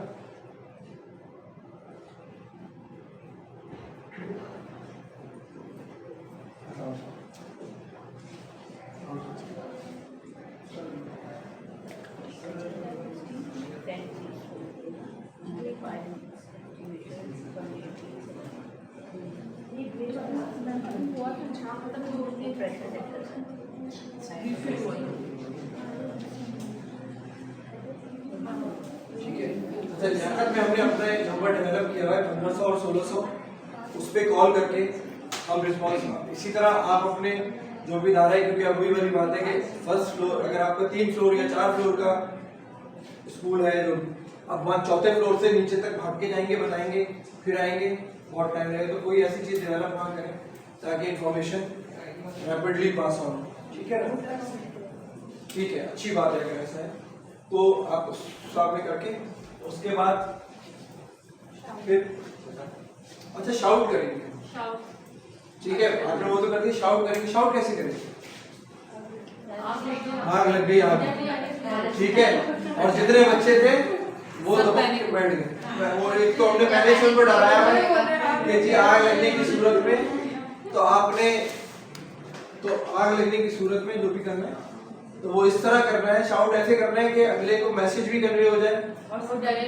ठीक है, अच्छा लियाकत में हमने अपना एक नंबर डेवलप किया हुआ है 1500 और 1600, उस पर कॉल करके हम रिस्पॉन्स। इसी तरह आप अपने जो भी इदारा है, क्योंकि अब वही वाली बात है कि फर्स्ट फ्लोर, अगर आपका 3 फ्लोर या 4 फ्लोर का स्कूल है, जो अब वहाँ 4थे फ्लोर से नीचे तक भाग के जाएंगे, बताएंगे, फिर आएंगे, बहुत टाइम लगेगा। तो कोई ऐसी चीज़ डेवलप वहाँ करें ताकि इंफॉर्मेशन रैपिडली पास ऑन, ठीक है ना। ठीक है, अच्छी बात है अगर ऐसा है तो आप उस हिसाब में करके उसके बाद फिर अच्छा शाउट करेंगे, ठीक है, आपने वो तो कर दिया, शाउट करेंगे। शाउट कैसे करेंगे? आग लग गई, आग, ठीक है, और जितने बच्चे थे वो तो बैठ गए। वो एक तो हमने पहले से उनको डराया है कि जी आग लगने की सूरत में तो आपने, तो आग लगने की सूरत में जो भी करना है तो वो इस तरह करना है, शाउट ऐसे करना है कि अगले को मैसेज भी कन्वे हो जाए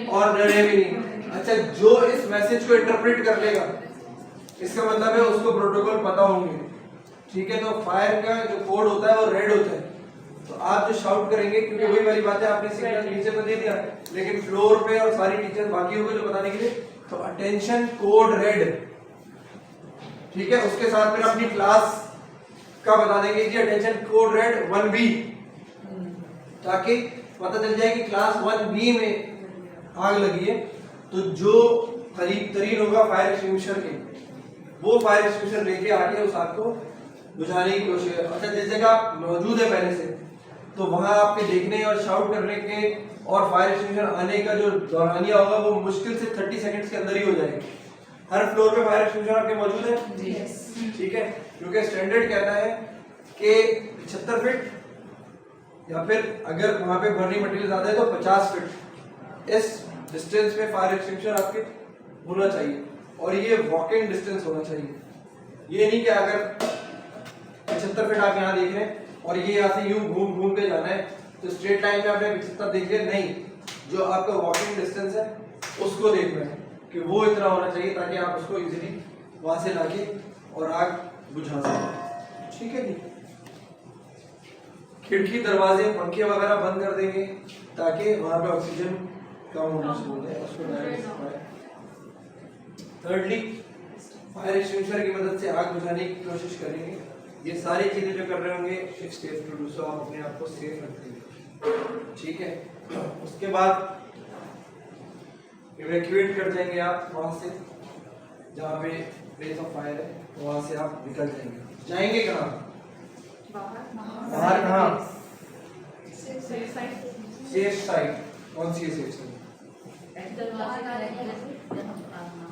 और डरे भी नहीं। अच्छा, जो इस मैसेज को इंटरप्रेट कर लेगा, इसका मतलब है उसको प्रोटोकॉल पता होंगे, ठीक है, तो फायर का जो कोड होता है वो रेड होता है। तो आप जो शाउट करेंगे, क्योंकि वही वाली बात है, आपने सिग्नल नीचे तो दे दिया लेकिन फ्लोर पे और सारी टीचर बाकी होंगे जो बताने के लिए, तो अटेंशन कोड रेड, ठीक है। उसके साथ फिर अपनी क्लास का बता देंगे जी अटेंशन कोड रेड 1B, ताकि पता चल जाए कि क्लास 1B में आग लगी है। तो जो करीब तरीन होगा फायर एक्सटिंग्विशर के, वो फायर एक्सटिंग्विशर लेके आके उस आग को बुझाने की कोशिश करें। अच्छा, जिस जगह आप मौजूद है पहले से, तो वहां आपके देखने और शाउट करने के और फायर एक्सटिंग्विशर आने का जो दौरानिया होगा वो मुश्किल से 30 सेकंड्स के अंदर ही हो जाएगा। हर फ्लोर पे फायर एक्सटिंग्विशर आपके मौजूद है, ठीक है, क्योंकि स्टैंडर्ड कहता है कि 75 फीट या फिर अगर वहां पे बर्निंग मटेरियल ज्यादा है तो 50 फीट इस डिस्टेंस पे फायर एक्सटिंग्विशर आपके होना चाहिए, और ये वॉकिंग डिस्टेंस होना चाहिए। ये नहीं कि अगर 75 फीट आप यहाँ देख रहे हैं और ये यहाँ से यूं घूम के जाना है तो स्ट्रेट लाइन में आपने 75 देख लिया, नहीं, जो आपका वॉकिंग डिस्टेंस है उसको देखना है कि वो इतना होना चाहिए ताकि आप उसको इजीली वहां से लाके और आग बुझा सकें, ठीक है जी। खिड़की, दरवाजे, पंखे वगैरह बंद कर देंगे ताकि वहां पे ऑक्सीजन कम होना शुरू हो जाए, उसको डायरेक्ट। थर्डली, फायर एक्सटिंग्विशर की मदद से आग बुझाने की कोशिश करेंगे। ये सारी चीजें जो कर रहे होंगे एक स्टेप टू डू सो, आप अपने आप को सेफ रखेंगे, ठीक है। उसके बाद इवैक्यूएट कर जाएंगे आप वहां से, जहाँ पे प्लेस ऑफ फायर है वहां से आप निकल जाएंगे कहाँ? बाहर कहाँ? Safe side. कौन सी है सेफ साइड?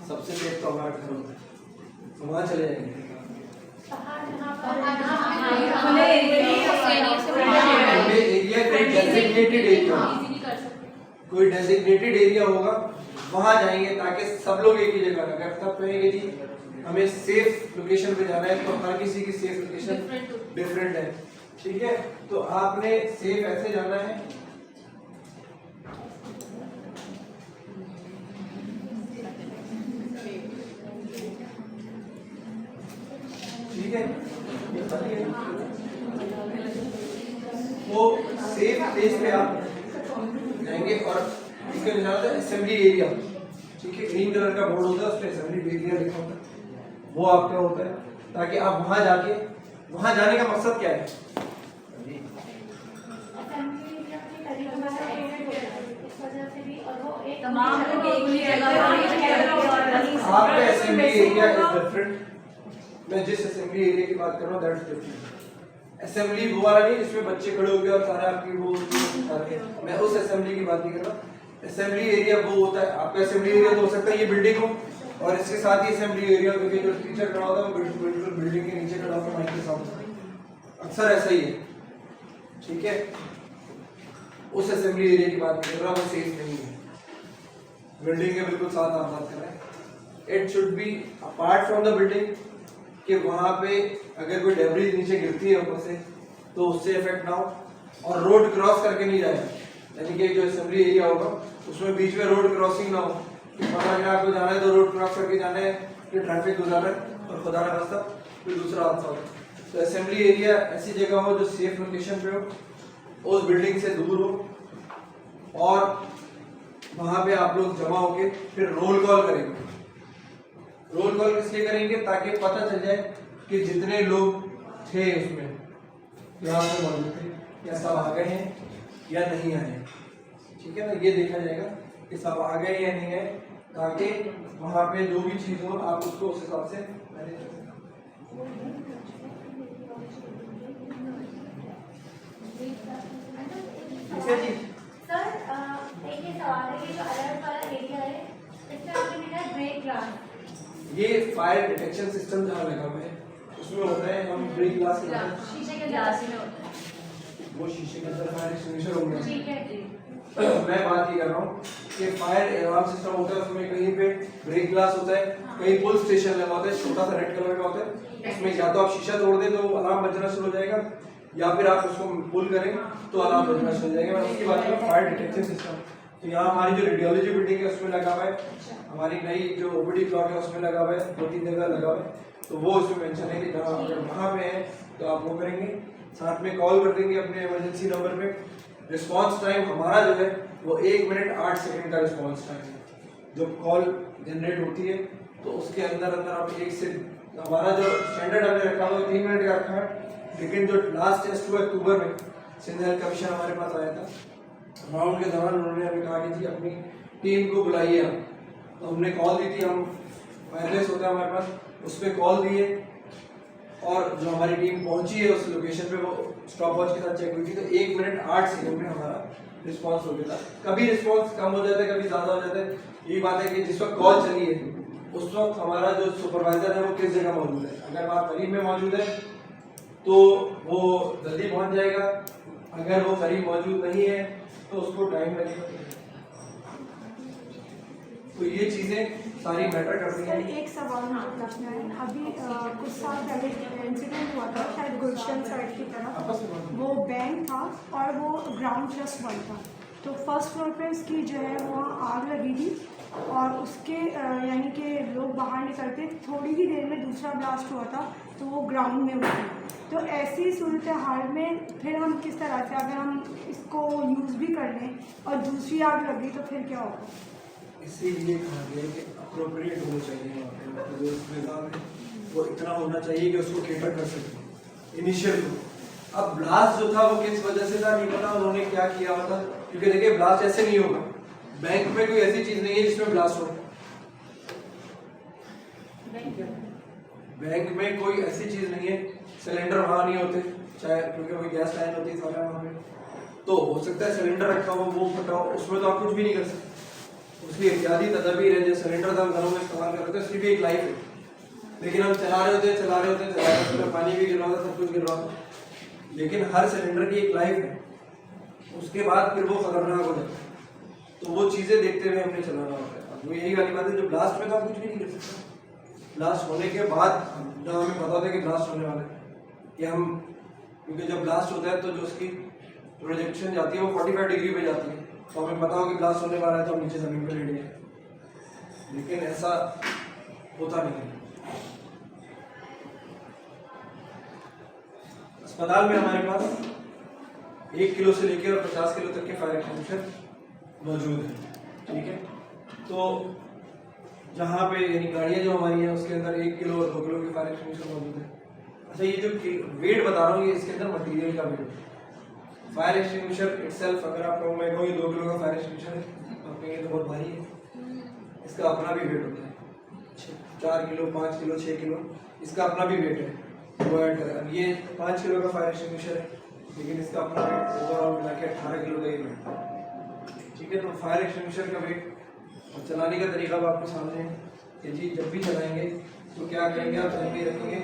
सबसे सेफ तो हमारा घर होता है, तो वहां चले जाएंगे। कोई डेजिग्नेटेड एरिया होगा वहां जाएंगे ताकि सब लोग एक ही जगह, अगर तब कहेंगे जी हमें सेफ लोकेशन पे जाना है तो हर किसी की सेफ लोकेशन डिफरेंट है, ठीक है। तो आपने सेफ ऐसे जाना है, ठीक है, वो सेफ प्लेस पे आप जाएंगे और इसके निशान है असेंबली एरिया, ठीक है, ग्रीन कलर का बोर्ड होता है उस पर असेंबली एरिया लिखा होता है, वो आपका होता है ताकि आप वहां जाके, वहां जाने का मकसद क्या है? तमाम लोग एक ही जगह आपका असेंबली एरिया इज डिफरेंट। मैं जिस असेंबली एरिया की बात कर रहा हूँ दैट्स डिफरेंट। असेंबली वो वाला नहीं जिसमें बच्चे खड़े हो गए और सारे आपकी वो, मैं उस असेंबली की बात नहीं कर रहा। असेंबली एरिया वो होता है, आपका असेंबली एरिया तो हो सकता है ये बिल्डिंग हो और इसके साथ ही असेंबली एरिया, क्योंकि जो टीचर खड़ा होता है वो बिल्कुल बिल्डिंग के नीचे खड़ा होता है माइक के सामने, अक्सर ऐसा ही है, ठीक है। उस असेंबली एरिया की बात नहीं कर रहा, वो सेफ नहीं है, बिल्डिंग के बिल्कुल साथ आप बात कर रहे हैं। It should be apart from the building, कि वहां पे अगर कोई डेब्रीज नीचे गिरती है ऊपर से तो उससे इफेक्ट ना हो, और रोड क्रॉस करके नहीं जाए, यानी कि जो असेंबली एरिया होगा उसमें बीच में रोड क्रॉसिंग ना हो, कि अगर आपको जाना है तो रोड क्रॉस करके जाना है, फिर ट्रैफिक गुजारा है और खुदा ना खास्ता फिर दूसरा हादसा हो। तो असेंबली एरिया ऐसी जगह हो जो सेफ लोकेशन पे हो, उस बिल्डिंग से दूर हो, और वहां पे आप लोग जमा होके फिर रोल कॉल करेंगे। रोल कॉल इसलिए करेंगे ताकि पता चल जाए कि जितने लोग थे उसमें क्लास में मौजूद थे या सब आ गए हैं या नहीं आए, ठीक है ना, ये देखा जाएगा कि सब आ गए या नहीं आए, ताकि वहां पे जो भी चीज हो आप उसको उस हिसाब से मैनेज कर सकें। ठीक है जी। सर एक ये सवाल है कि जो अलर्ट वाला एरिया है इसमें आपने लिखा है ब्रेक ग्लास, ये फायर डिटेक्शन सिस्टम जहाँ लगा हुआ है उसमें होता है, हम ब्रेक ग्लास शीशे के ग्लास अंदर में होता है। वो शीशे के अंदर फायर एक्सटिंग्विशर होंगे। ठीक है जी। मैं बात ये कर रहा हूँ कि फायर अलार्म सिस्टम होता है, उसमें कहीं पे ब्रेक ग्लास होता है, कहीं पुल स्टेशन लगा होता है, छोटा सा रेड कलर का होता है, उसमें या तो आप शीशा तोड़ दें तो अलार्म बजना शुरू हो जाएगा, या फिर आप उसको पुल करें तो अलार्म बजना शुरू हो जाएगा। मैं उसकी बात कर रहा हूँ फायर डिटेक्शन सिस्टम। तो यहाँ हमारी जो रेडियोलॉजी बिल्डिंग है उसमें लगा हुआ है, हमारी नई जो ओपीडी ब्लॉक है उसमें लगा हुआ है, 2-3 जगह लगा हुआ है। तो वो उसमें मेंशन है कि जहाँ अगर वहाँ पे है तो आप वो करेंगे, साथ में कॉल कर देंगे अपने इमरजेंसी नंबर पे। रिस्पांस टाइम हमारा जो है वो 1 मिनट 8 सेकंड का रिस्पांस टाइम है। जब कॉल जनरेट होती है तो उसके अंदर आप एक से, हमारा जो स्टैंडर्ड हमने रखा हुआ 3 मिनट का रखा है, लेकिन जो लास्ट टेस्ट हुआ अक्टूबर में सिंध हेल्थ कमीशन हमारे पास आया था, राउंड के दौरान उन्होंने हमें कहा कि जी अपनी टीम को बुलाइए आप। तो हमने कॉल दी थी, हम वायरलेस होता है हमारे पास, उस पर कॉल दिए और जो हमारी टीम पहुंची है उस लोकेशन पे वो स्टॉप वॉच के साथ चेक हुई थी, तो 1 मिनट 8 सेकंड में हमारा रिस्पांस हो गया था। कभी रिस्पांस कम हो जाता है, कभी ज़्यादा हो जाता है। यही बात है कि जिस वक्त कॉल चली है उस वक्त हमारा जो सुपरवाइजर है वो किस जगह मौजूद है। अगर आप करीब में मौजूद है तो वो जल्दी पहुंच जाएगा, अगर वो करीब मौजूद नहीं है तो उसको टाइम लगेगा। तो ये चीज़ें सारी मैटर करती सर हैं। एक सवाल मुझे पूछना है, अभी कुछ साल पहले इंसिडेंट हुआ था शायद गुलशन साइड की आपस में तरफ, बात वो बैंक था और वो ग्राउंड प्लस 1 था, तो फर्स्ट फ्लोर पे उसकी जो है वहाँ आग लगी थी और उसके यानी कि लोग बाहर निकलते थोड़ी ही देर में दूसरा ब्लास्ट हुआ था तो वो ग्राउंड में उठी। तो ऐसी सूरत हाल में फिर हम किस तरह से, अगर हम इसको यूज़ भी कर लें और दूसरी आग लगी तो फिर क्या होगा? इसीलिए कहा गया कि अप्रोप्रिएट होना चाहिए वहाँ पे, मतलब जो निज़ाम है वो इतना होना चाहिए कि उसको केटर कर सके इनिशियल को। अब ब्लास्ट जो था वो किस वजह से था नहीं पता, उन्होंने क्या किया हुआ था, क्योंकि देखिए ब्लास्ट ऐसे नहीं होगा, बैंक में कोई ऐसी चीज़ नहीं है जिसमें ब्लास्ट हो। बैंक में कोई ऐसी चीज़ नहीं है, सिलेंडर वहाँ नहीं होते, चाहे क्योंकि वही गैस लाइन होती है सारा वहाँ पे, तो हो सकता है सिलेंडर रखा हो वो फटा हो, उसमें तो आप कुछ भी नहीं कर सकते। उसकी एहतियाती तदबीर है, जो सिलेंडर हम घरों में इस्तेमाल कर रहे थे उसकी भी एक लाइफ है, लेकिन हम चला रहे होते पानी भी गिर रहा था, सब कुछ गिर रहा था, लेकिन हर सिलेंडर की एक लाइफ है, उसके बाद फिर वो खतरनाक हो जाता है। तो वो चीज़ें देखते हुए हमने चलाना होता है। अब वो यही वाली बात है, जो ब्लास्ट में तो आप कुछ भी नहीं कर सकते। ब्लास्ट होने के बाद जब हमें पता होता है कि ब्लास्ट होने वाला है, कि हम, क्योंकि जब ब्लास्ट होता है तो जो उसकी प्रोजेक्शन जाती है वो 45 डिग्री पे जाती है, तो हमें पता हो कि ब्लास्ट होने वाला है तो हम नीचे ज़मीन पर लेट गए, लेकिन ऐसा होता नहीं है। अस्पताल में हमारे पास 1 किलो से लेकर 50 किलो तक के फायर एक्सटिंग्विशर मौजूद है, ठीक है। तो जहाँ पे यानी गाड़ियाँ जो हमारी हैं उसके अंदर 1 किलो और 2 किलो की फायर एक्सटिंग्विशर मौजूद है। अच्छा, ये जो वेट बता रहा हूँ ये इसके अंदर मटेरियल का वेट है। फायर एक्सटिंग्विशर इटसेल्फ अगर आप कहो, मैं कहूँ ये 2 किलो का फायर एक्सटिंग्विशर है, आप कहेंगे तो बहुत भारी है, इसका अपना भी वेट होता है, 4 किलो 5 किलो 6 किलो इसका अपना भी वेट है, वो ऐड करें। अब ये 5 किलो का फायर एक्सटिंग्विशर है, लेकिन इसका अपना वेट ओवरऑल मिला के 18 किलो का ही वेट है, ठीक है। तो फायर एक्सटिंग्विशर का वेट और चलाने का तरीका भी आपके सामने है कि जी जब भी चलाएंगे तो क्या करेंगे, आप ध्यान में रखेंगे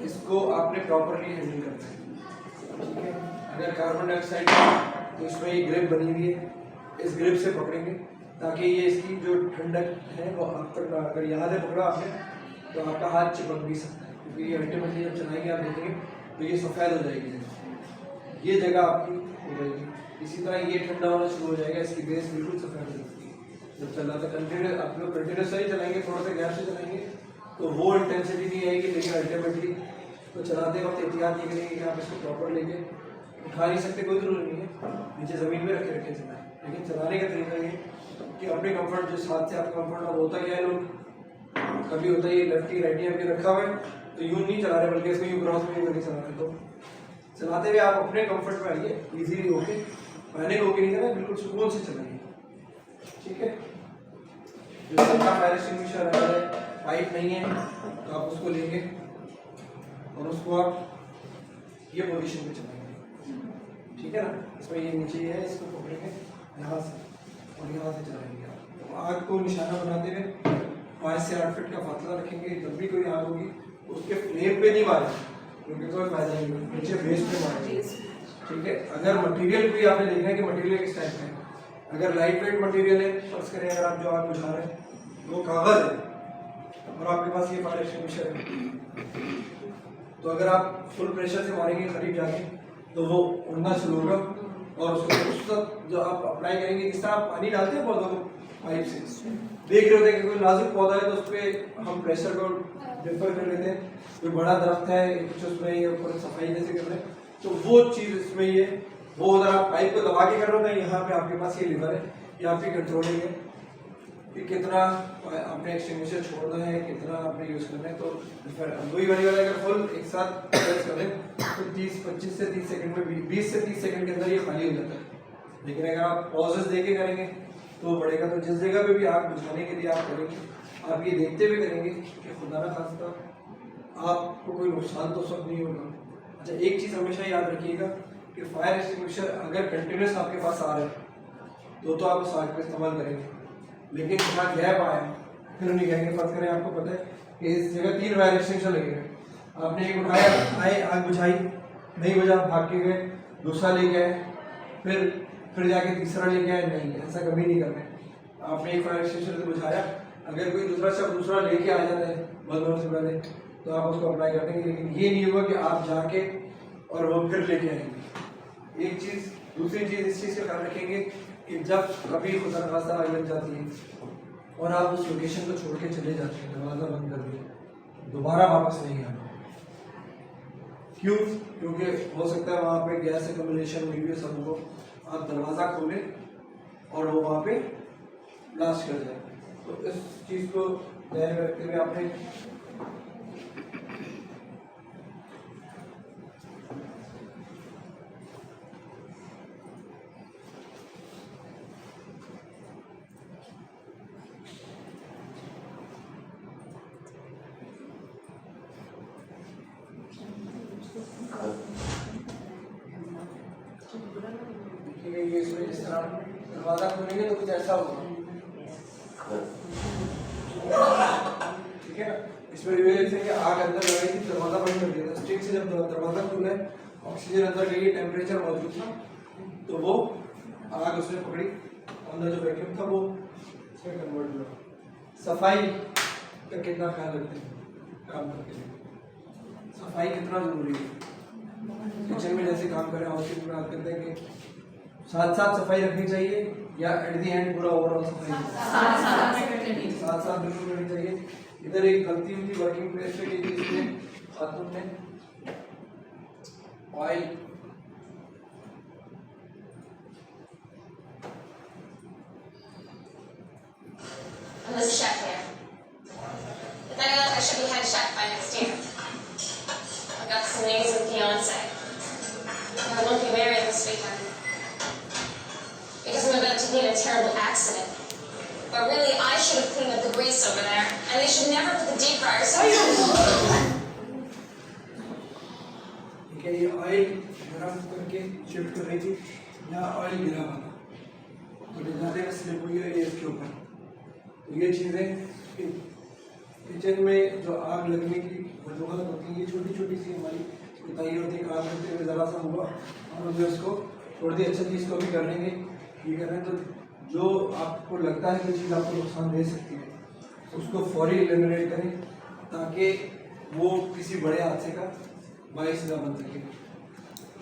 इसको आपने प्रॉपरली हैंडल करना है, ठीक है। अगर कार्बन डाइऑक्साइड तो इसमें ये ग्रिप बनी हुई है, इस ग्रिप से पकड़ेंगे ताकि ये इसकी जो ठंडक है वो आप तक, अगर यहाँ से पकड़ा आपने तो आपका हाथ चिपक भी सकता है, क्योंकि ये अल्टीमेटली जब चलाएंगे आप देखेंगे तो ये सफ़ेद हो जाएगी, ये जगह आपकी हो जाएगी। इसी तरह ये ठंडा होना शुरू हो जाएगा, इसकी बेस बिल्कुल सफ़ेद हो जाएगी। जब चल रहा था कंटिन्यूस, आप लोग कंटिन्यूस ही चलाएंगे, थोड़ा सा गैप से चलाएंगे तो वो इंटेंसिटी नहीं आएगी, लेकिन अल्टीमेटली तो चलाते वक्त एहतियात ये करेंगे कि आप इसको प्रॉपर लेके उठा नहीं सकते, कोई ज़रूरी नहीं है, नीचे ज़मीन में रखे चलाएं, लेकिन चलाने का तरीका ये कि अपने कंफर्ट, जिस हाथ से आपका कंफर्ट अब होता क्या है, लोग कभी होता है ये लेफ्टी राइटी आपके रखा हुआ है तो यूँ नहीं चला रहे, बल्कि इसको यूँ क्रॉस में करके चला रहे, तो चलाते हुए आप अपने कंफर्ट में आइए, ईजीली होके, पैनिक होके नहीं चलाएं, बिल्कुल सुकून से चलाइए, ठीक है। जो सबका फायर एक्सटिंग्विशर है, पाइप नहीं है तो आप उसको लेंगे और उसको आप ये पोजीशन में चलाएंगे, ठीक है ना। इसमें ये नीचे है, इसको पकड़ेंगे यहाँ से और यहाँ से चलाएंगे आप। तो आग को निशाना बनाते हुए 5 से 8 फीट का फासला रखेंगे। जब भी कोई आग होगी उसके फ्लेम पे नहीं मारें, क्योंकि कोई फायदा नहीं होगा, नीचे बेस पे मारेंगे, ठीक है। अगर मटेरियल भी आपने देखना है कि मटेरियल किस टाइप का है, अगर लाइट वेट मटेरियल है, फर्ज करें अगर आप जो आग बुझा रहे हैं वो कागज़ है और आपके पास ये फायर एक्सटिंग्विशर है, तो अगर आप फुल प्रेशर से मारेंगे करीब जाके तो वो उड़ना शुरू होगा और उसको उस वक्त जो आप अप्लाई करेंगे, किस तरह आप पानी डालते हैं पौधों को पाइप से देख रहे होते हैं कि कोई नाजुक पौधा है तो उस पर हम प्रेशर को डिफर कर लेते हैं, कोई बड़ा दरख्त है कुछ उसमें ये ऊपर सफाई जैसे कर रहे हैं, तो वो चीज़ इसमें ये वो उधर आप पाइप को दबा के कर रहे होते हैं, यहाँ पे आपके पास ये लीवर है, ये आपकी कंट्रोलिंग है कि कितना आपने एक्सटिंग्विशर छोड़ना है, कितना आपने यूज़ करना है। तो वही वाली वाला अगर फुल एक साथ प्रेस करें तो 25 से 30 सेकंड में 20 से 30 सेकंड के अंदर ये खाली हो जाता है। लेकिन अगर आप पॉजेस दे के करेंगे तो बढ़ेगा। तो जिस जगह पे भी आग बुझाने के लिए आप करेंगे, आप ये देखते हुए करेंगे कि खुदा ना खास्ता आपको कोई नुकसान तो सब नहीं होगा। अच्छा, एक चीज़ हमेशा याद रखिएगा कि फायर एक्सटिंग्विशर अगर कंटिन्यूस आपके पास आ रहा है तो आप उस आग का इस्तेमाल करेंगे, लेकिन जहाँ गैप आया फिर नहीं कहेंगे। फर्ज करें आपको पता है कि इस जगह 3 फायर एक्सटिंग्विशर लगेंगे, आपने एक उठाया, आए आग बुझाई, नहीं बुझा, भाग के गए, दूसरा ले गए, फिर जाके तीसरा लेके आए, नहीं, ऐसा कभी नहीं करना है। आपने एक फायर एक्सटिंग्विशर से बुझाया, अगर कोई दूसरा शब्द दूसरा लेके आ जाता है बंद से पहले तो आप उसको अप्लाई कर देंगे, लेकिन ये नहीं होगा कि आप जाके और वो फिर लेके आएंगे। एक चीज़, दूसरी चीज़ इस चीज़ का ख्याल रखेंगे कि जब कभी खुदा न खास्ता आग लग जाती है और आप उस लोकेशन को छोड़ के चले जाते हैं, दरवाज़ा बंद कर दिया, दोबारा वापस नहीं आना। क्यों? क्योंकि हो सकता है वहाँ पे गैस एक्युमुलेशन हुई है, सब को आप दरवाज़ा खोलें और वो वहाँ पे ब्लास्ट कर जाए। तो इस चीज़ को ध्यान में रखते हुए आपने ये इसमें जिस तरह दरवाज़ा खोलेंगे तो कुछ ऐसा होगा, ठीक है ना। इसमें रिवेल से आग अंदर लगाई थी, दरवाज़ा बंद कर दिया था, स्टिक से जब दरवाज़ा खुला है, ऑक्सीजन अंदर गई, टेम्परेचर मौजूद था, तो वो आग उसने पकड़ी, अंदर जो वैक्यूम था वो इसमें कन्वर्ट हुआ। सफाई का कितना ख्याल रखते हैं काम करते हैं, सफाई कितना जरूरी है। किचन में जैसे काम करें, हाउस में बात करते हैं कि साथ साथ सफाई रखनी चाहिए या एट दी एंड पूरा ओवरऑल सफाई साथ साथ बिल्कुल करनी चाहिए। इधर एक गलती हुई थी वर्किंग प्लेस पे कि इसमें खातून ने oil I'm the chef here. But then I realized I should be head chef by next year. I've got this amazing fiance. And I won't be married this weekend. Because I'm about to meet a terrible accident. But really, I should have cleaned up the grease over there. And they should never put the deep fryer so ठीक है। ये oil गरम करके shift कर रही थी, यहाँ oil गिरा हुआ था तो डिजाने में स्लिप हुई है ये इसके ऊपर। तो ये चीज़ें किचन में जो आग लगने की वजूहत होती है, ये छोटी छोटी सी हमारी बताइए होती है। काम करते हुए ज़रा सा हुआ और हमने उसको छोड़ दी। अच्छा चीज़ को भी कर लेंगे, ये करें तो जो आपको लगता है कि चीज़ आपको नुकसान दे सकती है उसको फौरी एलिमिनेट करें ताकि वो किसी बड़े हादसे का बाइस ना बन सके।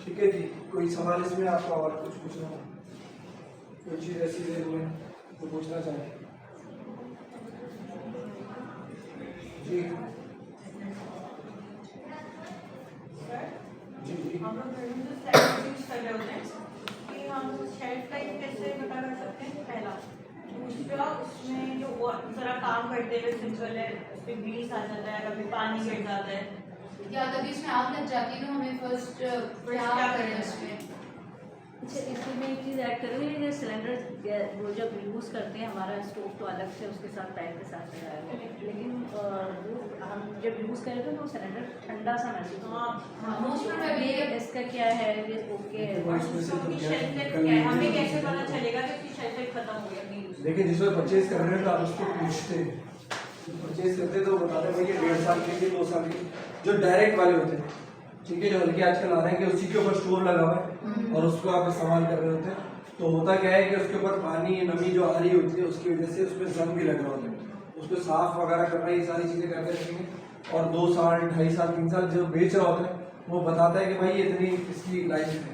ठीक है जी, कोई सवाल इसमें आपको और कुछ पूछना हो, कोई चीज़ ऐसी देर में तो पूछना चाहें जी? जी जी हम लोग घर में जो स्लाइड यूज कर रहे होते हैं कि हम शेल्फ टाइप कैसे पता कर सकते हैं? पहला दूसरा, उसमें जो जरा काम करते हुए सिंपल है, उसमें ग्रीस आ जाता है, कभी पानी गिर जाता है, या कभी इसमें आग लग जाती है तो हमें फर्स्ट क्या करें उसमें? अच्छा, इसमें मैं एक चीज़ ऐड करूँगी, ये सिलेंडर वो जब यूज़ करते हैं, हमारा स्टोव तो अलग से उसके साथ पैर के साथ लगाया हुआ है, लेकिन वो हम जब यूज़ करें तो वो सिलेंडर ठंडा सा महसूस होता है। मोस्ट प्रोबेबली इसका क्या है, ये ओके है। उसकी शेल्फ लाइफ क्या है, हमें कैसे पता चलेगा कि उसकी शेल्फ लाइफ खत्म हो गई? देखिए, जिसमें परचेज कर रहे हैं तो आप उसको पूछते हैं, परचेज करते तो बताते हैं भैया 1.5 साल के लिए 2 साल के, जो डायरेक्ट वाले होते हैं, ठीक है, जो हल्के आजकल आ रहे हैं कि उसी के ऊपर स्टोर लगा हुआ है और उसको आप इस्तेमाल कर रहे होते हैं, तो होता क्या है कि उसके ऊपर पानी नमी जो आ रही होती है उसकी वजह से उसमें जंग भी लग रहा होता है, उसको साफ वगैरह करना, ये सारी चीज़ें करते रहेंगे। और 2 साल 2.5 साल 3 साल जो बेच रहा होता है वो बताता है कि भाई इतनी इसकी लाइफ है।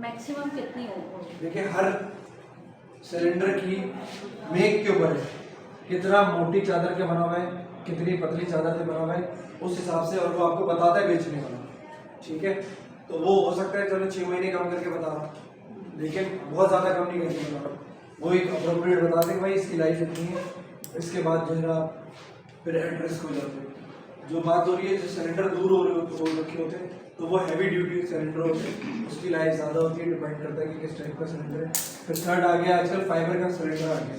मैक्सिमम कितनी हो? देखिए, हर सिलेंडर की मेक के ऊपर है, कितना मोटी चादर के बना हुआ है, कितनी पतली चादर से बना हुआ है, उस हिसाब से, और वो आपको बताता है बेचने वाला, ठीक है। तो वो हो सकता है चलो 6 महीने कम करके बता रहा, लेकिन बहुत ज़्यादा कम नहीं करके बता रहा, वो एक अप्रोप्रिएट बता दें कि भाई इसकी लाइफ इतनी है, इसके बाद जो है ना फिर एड्रेस हो जाते हैं। जो बात हो रही है जो सिलेंडर दूर हो रखे होते हैं तो वो हैवी ड्यूटी सिलेंडर होते हैं, उसकी लाइफ ज़्यादा होती है, डिपेंड करता है कि किस टाइप का सिलेंडर है। फिर थर्ड आ गया आजकल फाइबर का सिलेंडर आ गया,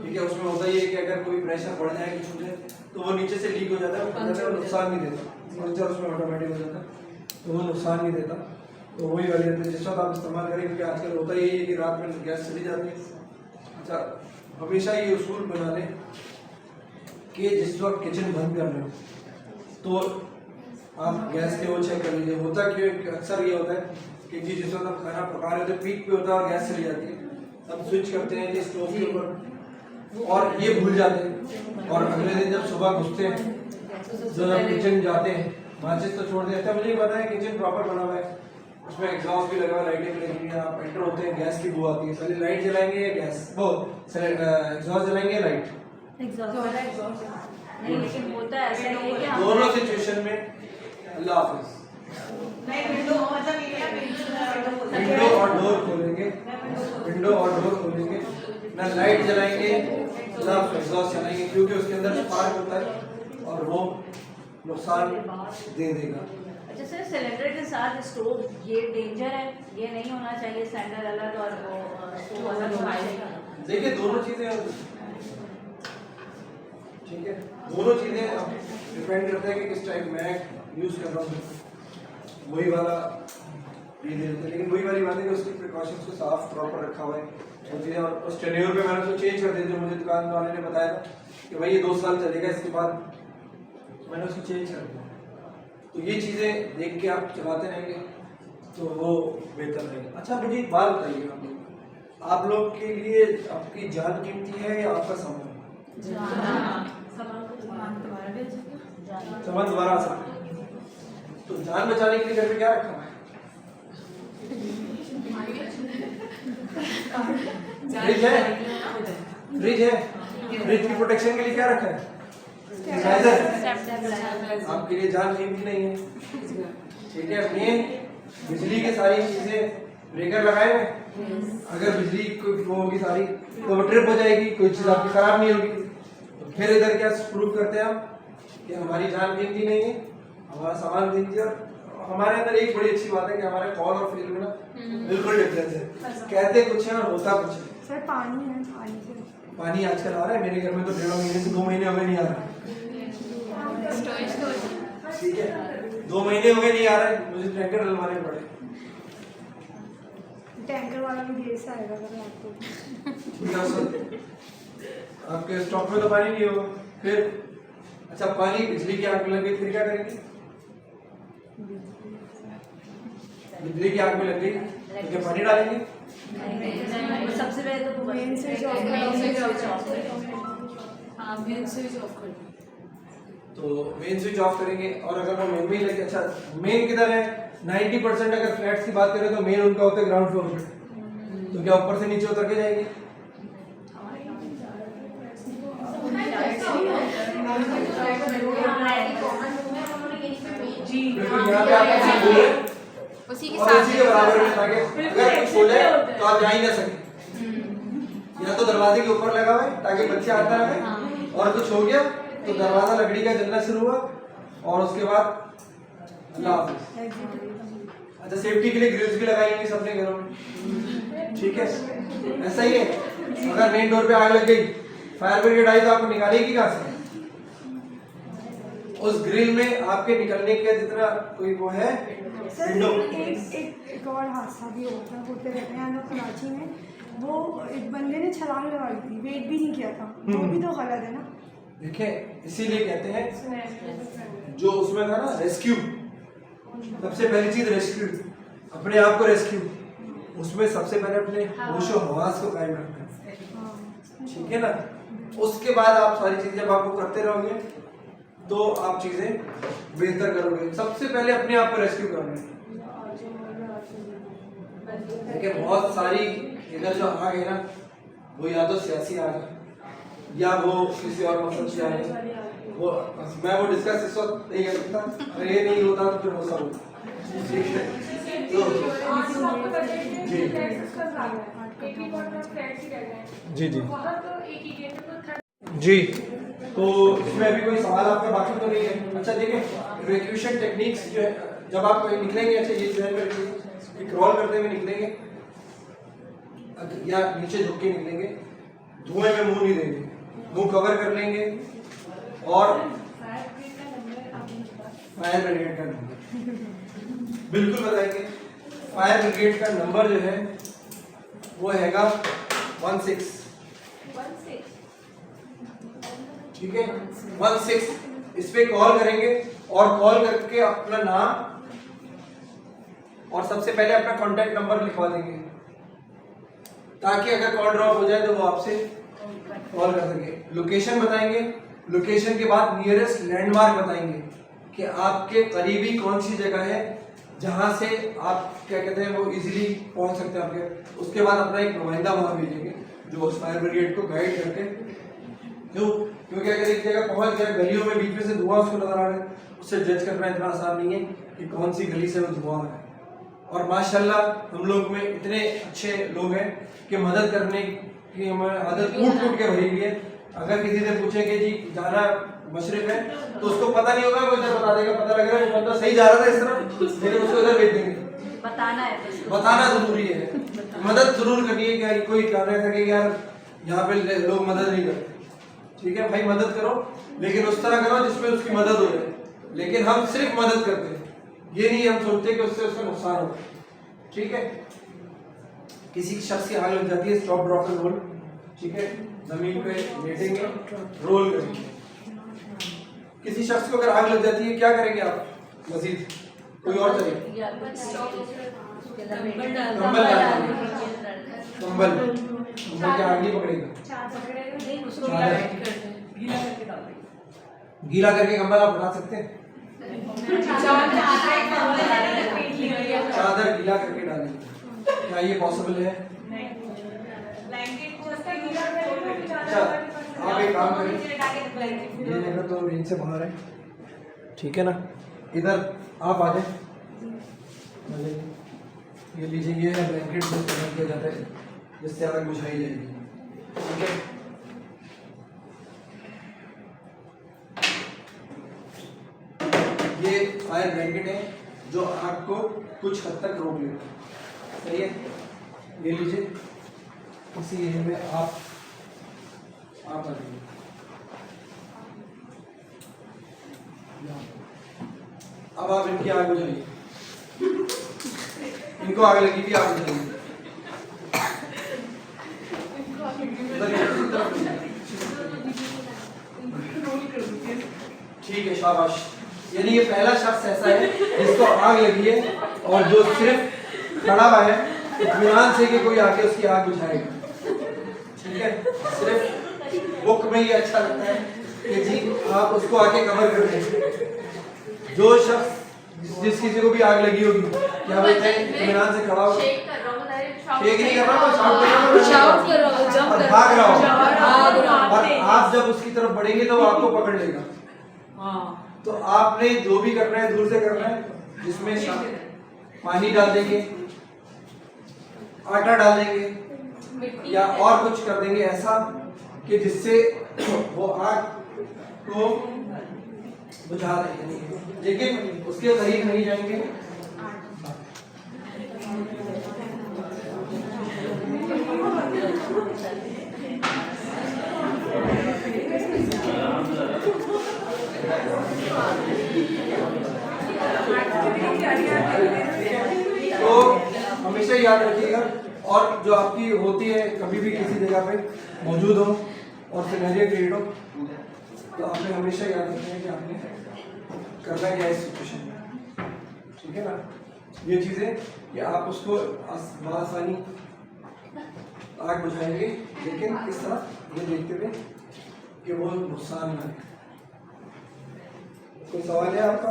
ठीक है। उसमें होता ही है कि अगर कोई प्रेशर बढ़ जाए कुछ हो जाए तो वो नीचे से लीक हो जाता है, वो नुकसान नहीं देता, पंचर उसमें ऑटोमेटिक हो जाता है तो वो नुकसान नहीं देता। तो वही वाली रहती है जिस वक्त आप इस्तेमाल करें, क्योंकि आजकल होता यही है कि रात में गैस चली जाती है। अच्छा, हमेशा ये उसूल बना लें कि जिस वक्त किचन बंद कर रहे हो तो आप गैस के वो चेक कर लीजिए। होता क्यों अक्सर ये होता है कि जी जिस वक्त हम खाना पका रहे होते हैं पीक पे होता है और गैस चली जाती है, हम स्विच करते हैं जी स्टोव के ऊपर और ये भूल जाते हैं, और अगले दिन जब सुबह घुसते हैं जब हम किचन जाते हैं माचिस तो छोड़ देते हैं। मुझे पता है किचन प्रॉपर बना हुआ है, उसमें एग्जॉस्ट भी लगा हुआ है, लाइटें भी लगी हुई हैं, आप एंटर होते हैं गैस की बू आती है, पहले लाइट जलाएंगे या गैस वो एग्जॉस्ट जलाएंगे लाइट नहीं, लेकिन होता है ऐसा है कि हम दोनों सिचुएशन में। अल्लाह हाफिज। नहीं विंडो मतलब ये विंडो और डोर खोलेंगे, विंडो और डोर खोलेंगे, ना लाइट जलाएंगे ना एग्जॉस्ट जलाएंगे, क्योंकि उसके अंदर स्पार्क होता है और वो नुकसान दे देगा। अच्छा सर, सिलेंडर के साथ स्टोव ये डेंजर है, ये नहीं होना चाहिए, सिलेंडर अलग और वो स्टोव अलग होना चाहिए। देखिए दोनों चीजें, ठीक है, दोनों चीजें डिपेंड करता है कि किस टाइप मैं यूज कर रहा हूँ, वही वाला ये देते हैं। लेकिन वही वाली बात है कि उसकी प्रिकॉशंस को साफ प्रॉपर रखा हुआ है वो चीज़ें, और उस टेन्योर पे मैंने उसको चेंज कर दिया जो मुझे दुकान वाले ने बताया था कि भाई ये 2 साल चलेगा, इसके बाद मैंने उसको चेंज कर दिया। तो ये चीज़ें देख के आप चलाते रहेंगे तो वो बेहतर रहेगा। अच्छा मुझे एक बात बताइए, आप लोग के लिए आपकी जान कीमती है या आपका समय? सामान दोबारा आ सकता है, तो जान बचाने के लिए घर में क्या रखा है? फ्रिज है, फ्रिज है, फ्रिज की प्रोटेक्शन के लिए क्या रखा है? आपके लिए जान कीमती नहीं है, ठीक है। मेन बिजली की सारी चीजें ब्रेकर लगाए हुए, अगर बिजली कोई फ्लो होगी सारी तो वो ट्रिप हो जाएगी, कोई चीज आपकी खराब नहीं होगी। तो फिर इधर क्या प्रूव करते हैं हम कि हमारी जान कीमती नहीं है, हमारा सामान कीमती है। और हमारे अंदर एक बड़ी अच्छी बात है कि हमारे कॉल और फील में ना बिल्कुल डिफरेंस है, कहते कुछ है और होता कुछ है। सर पानी है, पानी से पानी आजकल आ रहा है मेरे घर में तो 1.5 महीने से 2 महीने हो गए नहीं आ रहा, ठीक है, 2 महीने हो गए नहीं आ रहा है, मुझे टैंकर डलवाने पड़े। टैंकर वाला भी देर से आएगा अगर आपको आपके स्टॉक में तो पानी नहीं होगा फिर। अच्छा पानी बिजली की आग में लग गई फिर क्या करेंगे? बिजली की आग में लग गई तो क्या पानी डालेंगे? सबसे पहले तो मेन स्विच ऑफ तो मेन स्विच ऑफ करेंगे, और अगर वो मेन में ही लगे, अच्छा मेन किधर है? 90% अगर फ्लैट्स की बात करें तो मेन उनका होता है ग्राउंड फ्लोर पे, तो क्या ऊपर से नीचे उतर के जाएंगे? जी बिल्कुल, यहाँ पे आप बोले उसी के और साथ उसी के बराबर में ताकि अगर कुछ हो जाए तो आप जा ही ना सके। या तो दरवाजे के ऊपर लगा हुआ है ताकि बच्चे आता रहे, और कुछ हो गया तो दरवाजा लकड़ी का जलना शुरू हुआ और उसके बाद अल्लाह हाफिज। अच्छा सेफ्टी के लिए ग्रिल्स भी लगाई होंगी सबने घरों में, ठीक है, ऐसा ही है। अगर मेन डोर पे आग लग गई, फायर ब्रिगेड आई तो आपको निकालेगी कहाँ से? उस ग्रिल में आपके निकलने का जितना कोई वो है सर विंडो। एक और हादसा भी होते रहते हैं हम लोग कराची में। वो एक बंदे ने छलांग लगाई थी, वेट भी नहीं किया था, वो भी तो गलत है ना। देखिए इसीलिए कहते हैं जो उसमें था ना रेस्क्यू, सबसे पहली चीज रेस्क्यू, अपने आप को रेस्क्यू, उसमें सबसे पहले अपने होश और हवास को कायम रखना है, ठीक है ना। उसके बाद आप सारी चीजें जब आपको करते रहोगे तो आप चीजें बेहतर करोगे। सबसे पहले अपने आप को रेस्क्यू करोगे। देखिए बहुत सारी इधर जो आग है ना वो या तो सियासी आ गए या वो किसी और मकसद से आ गए, वो मैं वो डिस्कस इस वक्त नहीं कर सकता, अगर ये नहीं होता तो फिर वो सब होता। ठीक है जी जी जी। तो इसमें अभी कोई सवाल आपका बाकी तो नहीं है? अच्छा देखिए, इवैक्यूएशन टेक्निक्स जो है, जब आप निकलेंगे, अच्छा ये जो है क्रॉल करते हुए निकलेंगे या नीचे झुक के निकलेंगे, धुएं में मुंह नहीं देंगे, मुंह कवर कर लेंगे और फायर ब्रिगेड का नंबर बिल्कुल बताएंगे। फायर ब्रिगेड का नंबर जो है वो हैगा 16, ठीक है 16। इस पे कॉल करेंगे और कॉल करके अपना नाम और सबसे पहले अपना कॉन्टैक्ट नंबर लिखवा देंगे, ताकि अगर कॉल ड्रॉप हो जाए तो वो आपसे कॉल कर सके। लोकेशन बताएंगे, लोकेशन के बाद नियरेस्ट लैंडमार्क बताएंगे कि आपके करीबी कौन सी जगह है जहां से आप क्या कहते हैं वो इजीली पहुंच सकते हैं आपके। उसके बाद अपना एक नुमाइंदा वहां भेजेंगे जो उस फायर ब्रिगेड को गाइड करके, क्योंकि अगर एक जगह पहुंच गया, गलियों में बीच में से धुआं उसको नजर आ रहा है, उससे जज करना इतना आसान नहीं है कि कौन सी गली से वो धुआं आ रहा है। और माशाल्लाह हम लोग में इतने अच्छे लोग हैं कि मदद करने की हमें आदत कूट कूट के भरी हुई है। अगर किसी से पूछेंगे जी जाना मशरिक है तो उसको पता नहीं होगा, वो इधर बता देगा, पता लग रहा है वो बंदा सही जा रहा था इस तरफ, लेकिन उसको इधर भेज देंगे। बताना जरूरी है, मदद जरूर करनी है। कि कोई कह रहा था कि यार यहाँ पे लोग मदद नहीं करते, ठीक है भाई मदद करो, लेकिन उस तरह करो जिसमें उसकी मदद हो जाए। लेकिन हम सिर्फ मदद करते हैं, ये नहीं हम सोचते कि उससे उसका नुकसान हो, ठीक है। किसी शख्स की आग लग जाती है, स्टॉप ड्रॉप एंड रोल, ठीक है, जमीन पे लेटेंगे, रोल करेंगे। किसी शख्स को अगर आग लग जाती है क्या करेंगे आप? मजीद कोई और तरीका? कंबल क्या आग नहीं पकड़ेगा, गीला करके कंबल आप उठा सकते हैं, चादर गीला करके डालेंगे, क्या ये पॉसिबल है? अच्छा आप एक काम करें, ये जगह तो रेंज से बाहर है, ठीक है ना, इधर आप आ जाए, ये लीजिए, ये ब्लैंकेट में इस्तेमाल किया जाता है जिससे आग बुझाई जाएगी, ठीक है। ये फायर ब्लैंकेट है जो आग को कुछ हद तक रोक लेता है, सही है। ये लीजिए, इसी एरिया में आप आ जाइए, अब आप इनकी आग बुझाइए, इनको आग लगी थी, आग बुझाइए। ठीक है शाबाश। यानी ये पहला शख्स ऐसा है जिसको आग लगी है और जो सिर्फ खड़ा हुआ है इत्मीनान से कि कोई आके उसकी आग बुझाएगा, ठीक है। सिर्फ बुक में ये अच्छा लगता है कि जी आप उसको आके कवर कर दें। जो शख्स जिस किसी को भी आग लगी होगी क्या बोलते हैं, इत्मीनान से खड़ा हो, शेक नहीं कर रहा, शाउट कर रहा हूं और भाग रहा हूं, और आप जब उसकी तरफ बढ़ेंगे तो वो आपको पकड़ लेगा। तो आपने जो भी करना है दूर से करना है, जिसमें पानी डाल देंगे, आटा डाल देंगे या और कुछ कर देंगे ऐसा कि जिससे वो आग को बुझा देंगे, लेकिन उसके करीब नहीं जाएंगे। तो हमेशा याद रखिएगा, और जो आपकी होती है कभी भी किसी जगह पे मौजूद हो और सिनेरियो क्रिएट हो, तो आपने हमेशा याद रखना है कि आपने करना क्या है इस सिचुएशन में, ठीक है ना। ये चीज़ें कि आप उसको आसानी आग बुझाएंगे, लेकिन किस तरह ये देखते हुए कि वो नुकसान ना है। कोई सवाल है आपका?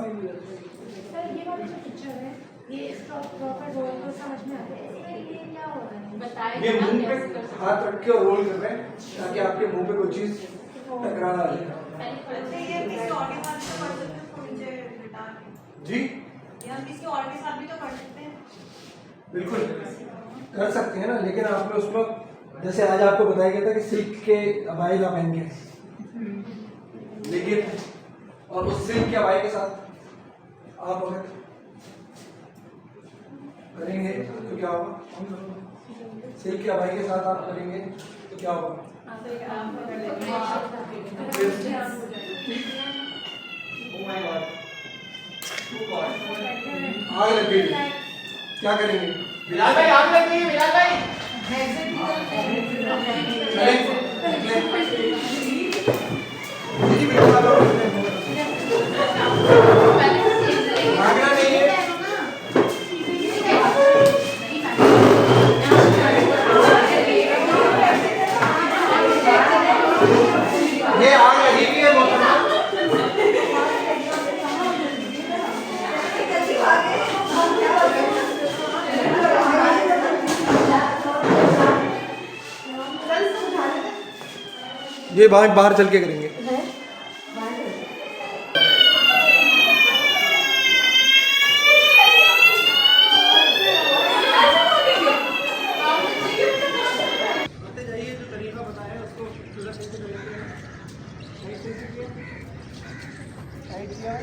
सर ये वाली जो पिक्चर है, ये स्टॉप प्रॉपर रोल को समझ में आता है, ये क्या हो रहा है? ये मुंह पे हाथ रख के और रोल कर रहे हैं ताकि आपके मुंह पे कोई चीज टकरा ना जाए। अच्छा, ये हम किसी और के साथ भी तो कर सकते हैं, उसको नीचे लिटा के। जी ये हम किसी और के साथ भी तो कर सकते हैं। बिल्कुल कर सकते हैं ना, लेकिन आपने उसको जैसे आज आपको बताया गया था कि सिल्क के अबाई ना पहन के, लेकिन और उस सिल्क के अबाई के साथ आप अगर करेंगे तो क्या होगा? सिल्क के अबाई के साथ आप करेंगे तो क्या होगा? Oh my God. आग लग गई, क्या करेंगे? बिलाल भाई आग लग गई है, बिलाल भाई। भागना नहीं है। ये आग लगी हुई है मोहतरमा। ये बाहर चल के करेंगे। जाइए जो तरीका बताया उसको पूरा सही से करेंगे। टाइट किया,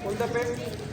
hold the pen।